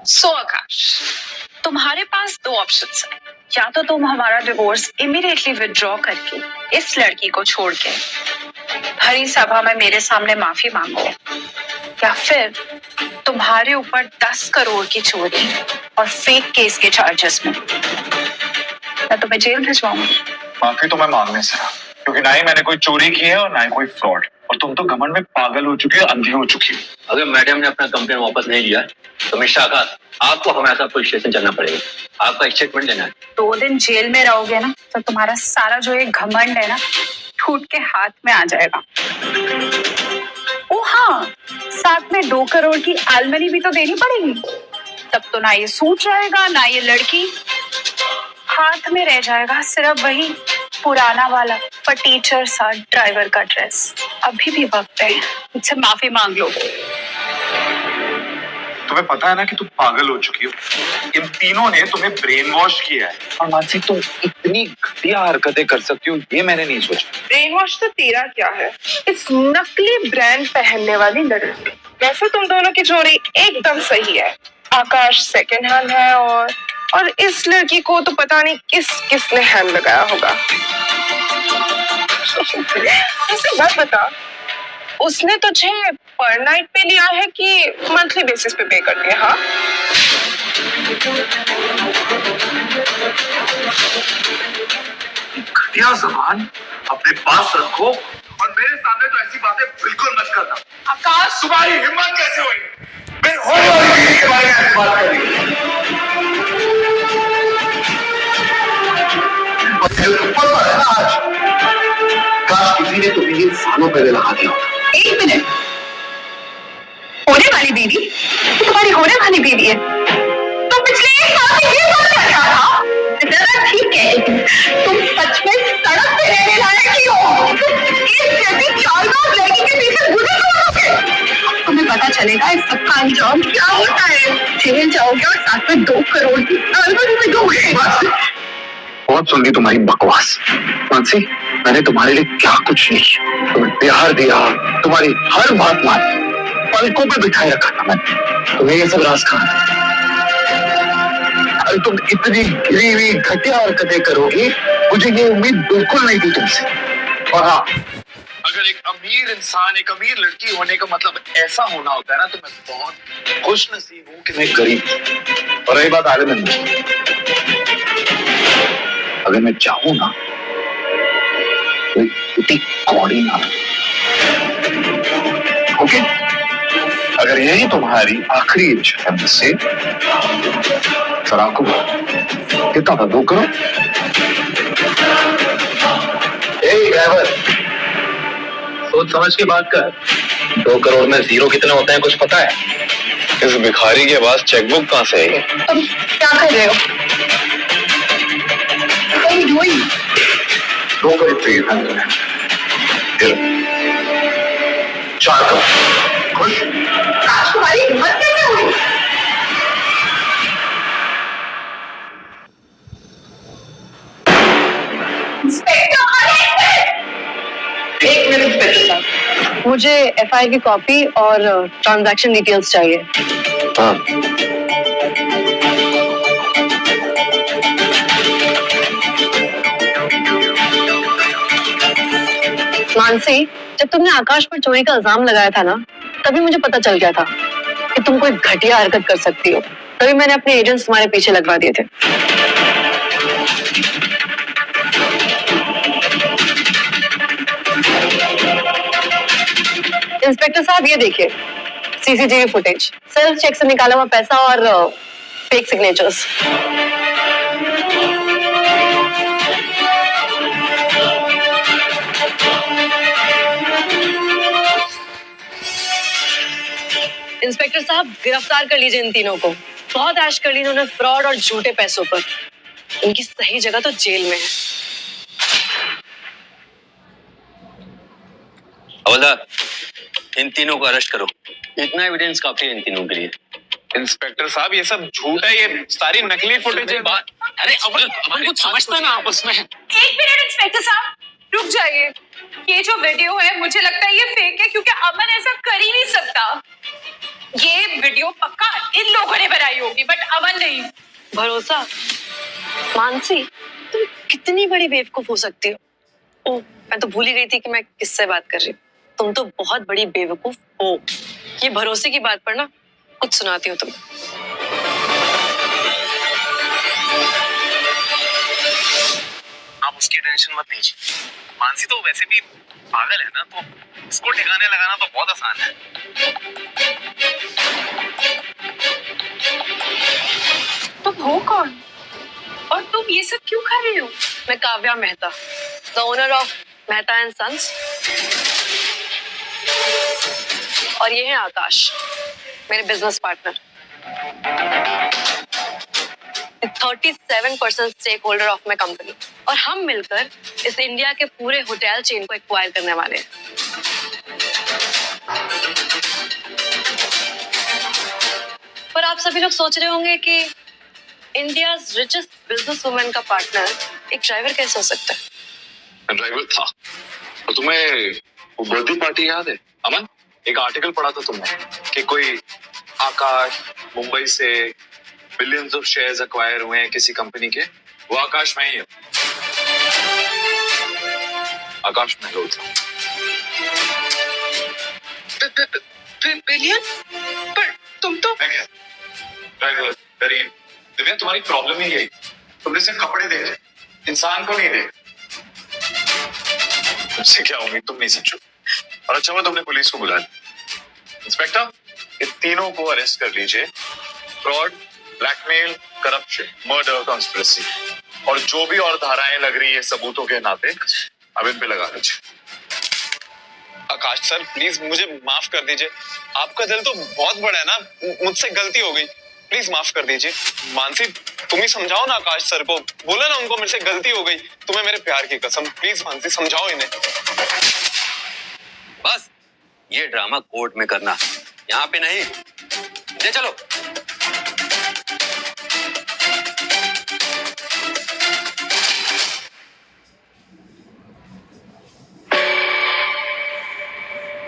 So Akash, तुम्हारे पास 2 ऑप्शंस हैं। या तो तुम हमारा डिवोर्स इमीडिएटली विथड्रॉ करके इस लड़की को छोड़ के भरी सभा में मेरे सामने माफी मांगो, या फिर तुम्हारे ऊपर 10 करोड़ की चोरी और फेक केस के चार्जेस में मैं तुम्हें जेल भिजवाऊंगी। माफी तो मैं मांगने से, क्योंकि ना ही मैंने कोई चोरी की है और ना ही कोई फ्रॉड, और तुम तो घमंड में पागल हो चुकी हो, अंधी हो चुकी हो। अगर मैडम ने अपना कंप्लेन वापस नहीं लिया तो मिस्टर आकाश, आपको हमारे साथ पुलिस स्टेशन चलना पड़ेगा। आपका स्टेटमेंट देना है। 2 दिन जेल में रहोगे ना तो तुम्हारा सारा जो ये घमंड है ना टूट के हाथ में आ जाएगा। ओ हाँ, साथ में 2 करोड़ की आलमनी भी तो देनी पड़ेगी। तब तो ना ये सूट रहेगा ना ये लड़की, हाथ में रह जाएगा सिर्फ वही पुराना वाला पर टीचर सा ड्राइवर का ड्रेस अभी भी वक्त है, मुझसे माफी मांग लो। तुम्हें पता है ना कि तुम पागल हो चुकी हो। इन तीनों ने तुम्हें ब्रेन वॉश किया है। और मानसी, तुम इतनी घटिया हरकतें कर सकती हो ये मैंने नहीं सोचा। ब्रेन वॉश तो तेरा क्या है, इस नकली ब्रांड पहनने वाली लड़की। वैसे तुम दोनों की जोड़ी एकदम सही है। आकाश सेकंड हैंड है और इस लड़की को तो पता नहीं किसने हैंड लगाया होगा। वैसे बात बता, उसने तुझे पर नाइट पे लिया है कि मंथली बेसिस पे करती है? हाँ, घटिया सामान अपने पास रखो और मेरे सामने तो ऐसी बातें बिल्कुल मत करना। आकाश, तुम्हारी हिम्मत कैसे हुई मैं होने वाली बीवी के बारे में ऐसी बात कर रही हूँ? है ना आज, काश किसी ने तुम्हें ये सालों पहले लगा दिया। एक मिनट, होने वाली बीवी? तुम्हारी होने वाली बीवी है? तो पिछले एक साल से ये सब कर रहा था? जरा ठीक है, तुम सच में सड़क पे रहने लायक ही हो। इस जैसी चालबाज लड़की के पीछे गुजर जाओगे, तुम्हें पता चलेगा इस सबका अंजाम क्या होता है। जेल जाओगे और साथ में 2 करोड़ की तलवार भी दोगे। बहुत सुन ली तुम्हारी बकवास। मानसी, मैंने तुम्हारे लिए क्या कुछ नहीं, तुम्हें प्यार दिया, तुम्हारी हर बात मानी, पलकों पे बिठाए रखा था मैंने। तुम्हें ये सब राज कहाँ है? अरे तुम इतनी गिरी हुई घटिया हरकतें करोगी, मुझे ये उम्मीद बिल्कुल नहीं थी तुमसे। और हाँ, अगर एक अमीर इंसान, एक अमीर लड़की होने का मतलब ऐसा होना होता है ना, तो मैं बहुत खुश नसीब हूँ कि मैं गरीब हूँ। और रही बात आलिमन की, अगर मैं चाहूँ ना तो इतनी कौड़ी ना। ओके, अगर यही तुम्हारी आखिरी इच्छा है मुझसे, सराको कितना था? 2 करोड़? ड्राइवर, सोच समझ के बात कर। 2 करोड़ में जीरो कितने होते हैं कुछ पता है? इस भिखारी के पास चेकबुक कहाँ से है? तुम क्या कर रहे हो? 2 करोड़ चाहिए था मुझे। 4 करोड़। खुश? तुम्हारी हिम्मत कैसे हुई? एक मिनट इंस्पेक्टर साहब, मुझे एफआईआर की कॉपी और ट्रांजैक्शन डिटेल्स चाहिए। हाँ। मानसी, जब तुमने आकाश पर चोरी का इल्जाम लगाया था ना, तभी मुझे पता चल गया था कि तुम कोई घटिया हरकत कर सकती हो। तभी मैंने अपने एजेंट्स तुम्हारे पीछे लगवा दिए थे। इंस्पेक्टर साहब, ये देखिए सीसीटीवी फुटेज, सेल्फ चेक से निकाला हुआ पैसा और फेक सिग्नेचर्स। इंस्पेक्टर साहब, गिरफ्तार कर लीजिए इन तीनों को। बहुत ऐश कर ली इन्होंने फ्रॉड और झूठे पैसों पर। इनकी सही जगह तो जेल में है। हवलदार, इन तीनों को अरेस्ट करो। इतना एविडेंस काफी है इन तीनों के लिए। इंस्पेक्टर साहब, ये सब झूठ है, ये सारी नकली फुटेज है। अरे अमन कुछ समझता ना आपस में। 1 मिनट इंस्पेक्टर साहब, रुक जाइए। ये जो वीडियो है मुझे लगता है ये फेक है, क्योंकि अमन ऐसा कर ही नहीं सकता। ये वीडियो पक्का इन लोगों ने बनाई होगी, बट अमन नहीं। भरोसा? मानसी, तुम कितनी बड़ी बेवकूफ हो सकती हो। ओह, मैं तो भूल ही गई थी कि मैं किससे बात कर रही हूँ। तुम तो बहुत बड़ी बेवकूफ हो। ये भरोसे की बात पर ना कुछ सुनाती हो तुम। आप उसकी टेंशन मत लीजिए। मानसी तो वैसे भी पागल है ना, तो इसको ठिकाने लगाना तो बहुत आसान है। तुम हो कौन और तुम ये सब क्यों कर रही हो? मैं Kavya Mehta, the owner of Mehta and sons. और ये है आकाश, मेरे business partner. 37% stake holder of my company और हम मिलकर इस इंडिया के पूरे होटल चेन को एक्वायर करने वाले हैं। पर आप सभी लोग सोच रहे होंगे कि इंडिया रिचेस्ट बिजनेस वुमेन का पार्टनर एक ड्राइवर कैसे हो सकता है? ड्राइवर था। और तुम्हें वो बर्थडे पार्टी याद है अमन? एक आर्टिकल पढ़ा था तुमने कि कोई आकाश मुंबई से बिलियंस ऑफ शेयर्स एक्वायर हुए हैं किसी कंपनी के। वो आकाश में ही है, आकाश मल्होत्रा। बिलियन? पर तुम तो ड्राइवर करीब दिव्या, तुम्हारी प्रॉब्लम ही यही, तुमने सिर्फ कपड़े देखे, इंसान को नहीं देखे। तुमसे क्या उम्मीद, तुम नहीं समझो। और अच्छा हुआ तुमने पुलिस को बुला लिया। इंस्पेक्टर, ये तीनों को अरेस्ट कर लीजिए। Fraud, blackmail, corruption, murder, conspiracy और जो भी और धाराएं लग रही है सबूतों के नाते, अब इन पे लगा लीजिए। आकाश सर प्लीज मुझे माफ कर दीजिए, आपका दिल तो बहुत बड़ा है ना, मुझसे गलती हो गई, प्लीज माफ कर दीजिए। मानसी तुम ही समझाओ ना आकाश सर को, बोला ना उनको मेरे से गलती हो गई, तुम्हें मेरे प्यार की कसम, प्लीज मानसी समझाओ इन्हें। बस ये ड्रामा कोर्ट में करना, यहाँ पे नहीं। ले चलो।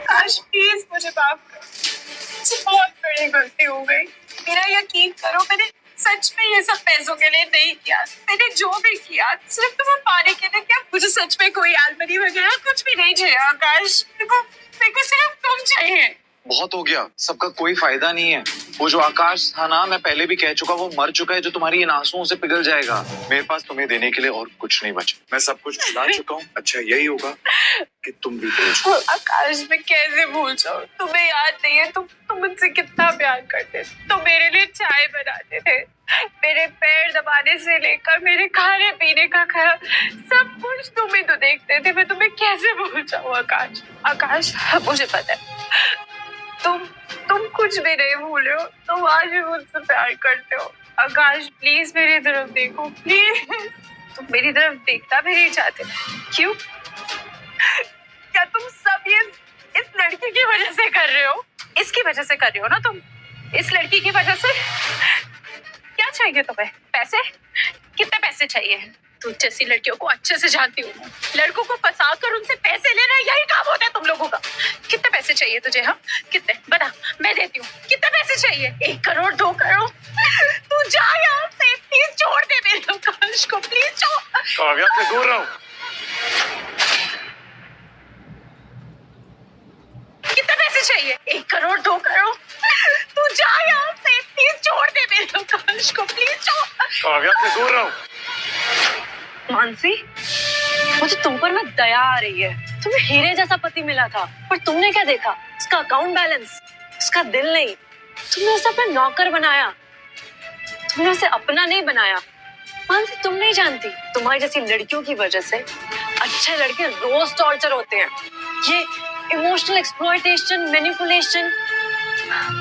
काश प्लीज मुझे माफ कर, मुझसे बहुत बड़ी गलती हो गई। मेरा यकीन करो, मैंने सच में ये सब पैसों के लिए नहीं किया। मैंने जो भी किया सिर्फ तुम्हें पाने के लिए किया। मुझे सच में कोई एलमनी वगैरह कुछ भी नहीं चाहिए आकाश, मेरे को सिर्फ तुम चाहिए। बहुत हो गया, सबका कोई फायदा नहीं है। वो जो आकाश था ना, मैं पहले भी कह चुका, वो मर चुका है, जो तुम्हारी इन आंसुओं से पिघल जाएगा। मेरे पास तुम्हें देने के लिए और कुछ नहीं बचा, मैं सब कुछ भुला चुका हूँ। अच्छा यही होगा कि तुम भी भूल जाओ। आकाश मैं कैसे भूल जाऊं? तुम्हें याद नहीं है तुम मुझसे कितना प्यार करते थे। तुम मेरे लिए चाय बनाते थे, मेरे पैर दबाने से लेकर मेरे खाने पीने का खर्च सब कुछ तुम ही तो देखते थे। मैं तुम्हें कैसे भूल जाऊं आकाश? आकाश मुझे पता है तुम कुछ भी नहीं भूले हो, तुम आज भी मुझसे प्यार करते हो। आकाश प्लीज मेरी तरफ देखो, प्लीज। तुम मेरी तरफ देखना भी नहीं चाहते, क्यों? क्या तुम सब ये इस लड़की की वजह से कर रहे हो? इसकी वजह से कर रहे हो ना तुम, इस लड़की की वजह से। क्या चाहिए तुम्हें? पैसे? कितने पैसे चाहिए? तू जैसी लड़कियों को अच्छे से जानती हूँ, लड़कों को फंसाकर उनसे पैसे लेना यही काम होता है तुम लोगों का। कितने पैसे चाहिए तुझे? हाँ कितने बता, मैं देती हूँ। कितने पैसे चाहिए? 1 करोड़ 2 करोड़? तू जा यहाँ से, प्लीज छोड़ दे मेरे आकाश को, प्लीज छोड़। काव्या से दूर रहो। कितने पैसे चाहिए? 1 करोड़ 2 करोड़? तू जा यहाँ से, प्लीज छोड़ दे मेरे आकाश को, प्लीज छोड़। काव्या से दूर रहो। मानसी, मुझे तुम पर में दया आ रही है। तुम्हें हीरे जैसा पति मिला था, पर तुमने क्या देखा? उसका अकाउंट बैलेंस, उसका दिल नहीं। तुमने उसे अपना नौकर बनाया, तुमने उसे अपना नहीं बनाया। मानसी तुम नहीं जानती, तुम्हारी जैसी लड़कियों की वजह से अच्छे लड़के रोज टॉर्चर होते हैं। ये इमोशनल एक्सप्लॉयटेशन, मैनिपुलेशन,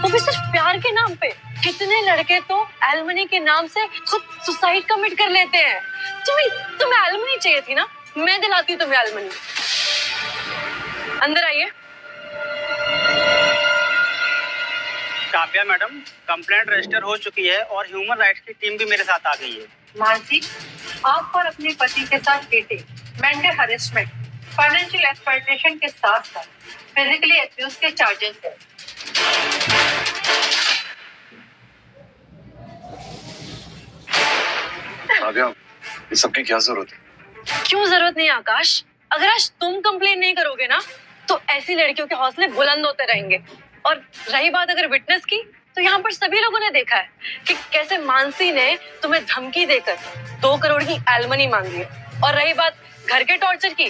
वो भी सिर्फ प्यार के नाम पे। कितने लड़के तो एलमनी के नाम से खुद सुसाइड कमिट कर लेते हैं। तुम्हें एलमनी चाहिए थी ना, मैं दिलाती तुम्हें एलमनी। अंदर आइए। काव्या मैडम, कंप्लेंट रजिस्टर हो चुकी है और ह्यूमन राइट्स की टीम भी मेरे साथ आ गई है। मानसी, आप और अपने पति के साथ बेटे मेंटल हरेसमेंट, फाइनेंशियल एक्सप्लॉयटेशन के साथ साथ फिजिकली अब्यूज के चार्जेस है। काव्या, ये सबकी क्या जरूरत है? क्यों जरूरत नहीं आकाश? अगर आज तुम कंप्लेन नहीं करोगे ना, तो ऐसी लड़कियों के हौसले बुलंद होते रहेंगे। और रही बात अगर विटनेस की, तो यहाँ पर सभी लोगों ने देखा है कि कैसे मानसी ने तुम्हें धमकी देकर 2 करोड़ की एलमनी मांगी है। और रही बात घर के टॉर्चर की,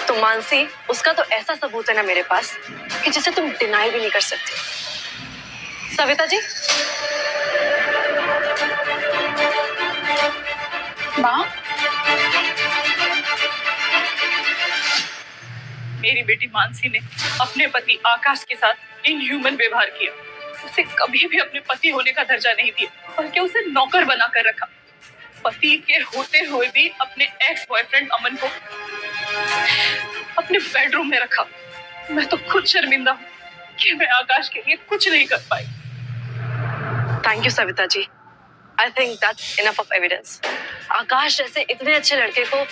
तो मानसी उसका तो ऐसा सबूत है ना मेरे पास कि जिसे तुम डिनाई भी नहीं कर सकती। सविता जी। माँ, मेरी बेटी मानसी ने अपने पति आकाश के साथ इनह्यूमन व्यवहार किया। उसे कभी भी अपने पति होने का दर्जा नहीं दिया, बल्कि उसे नौकर बनाकर रखा। पति के होते हुए भी अपने एक्स बॉयफ्रेंड अमन को अपने बेडरूम में रखा। मैं तो खुद शर्मिंदा हूँ कि मैं आकाश के लिए कुछ नहीं कर पाई। Thank you Savita ji. I think that's enough of evidence. Akash जैसे इतने अच्छे लड़के को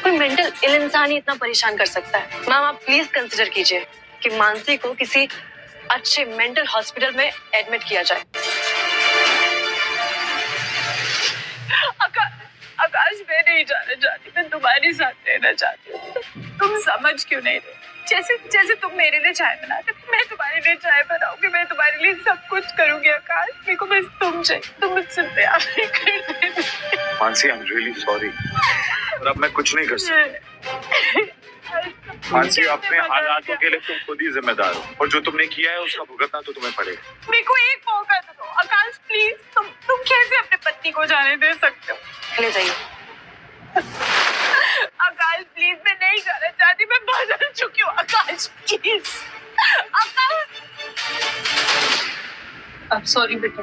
कोई मेंटल इल इंसान ही इतना परेशान कर सकता है। मैम आप प्लीज कंसिडर कीजिए कि मानसी को किसी अच्छे मेंटल हॉस्पिटल में एडमिट किया जाए। आकाश मैं नहीं जाना चाहती, मैं तुम्हारे साथ रहना चाहती हूँ। तुम समझ क्यों नहीं रहे? जैसे जैसे तुम मेरे लिए चाय बनाते थे, मैं तुम्हारे लिए चाय बनाऊंगी, मैं तुम्हारे लिए सब कुछ करूंगी। आकाश मेरे को बस तुम चाहिए, तुम मुझसे प्यार नहीं करते। मानसी आई एम रियली सॉरी, और अब मैं कुछ नहीं कर सकता। मानसी अपने हालातों के लिए तुम खुद ही जिम्मेदार हो, और जो तुमने किया है उसका भुगतना तो तुम्हें पड़ेगा। मेरे को एक मौका दो आकाश प्लीज। तुम कैसे अपने पत्नी को जाने दे सकते हो? ले जाइए। आकाश प्लीज, मैं नहीं जाना चाहती, मैं बदल चुकी हूँ। आकाश प्लीज, आकाश। I'm sorry बेटा,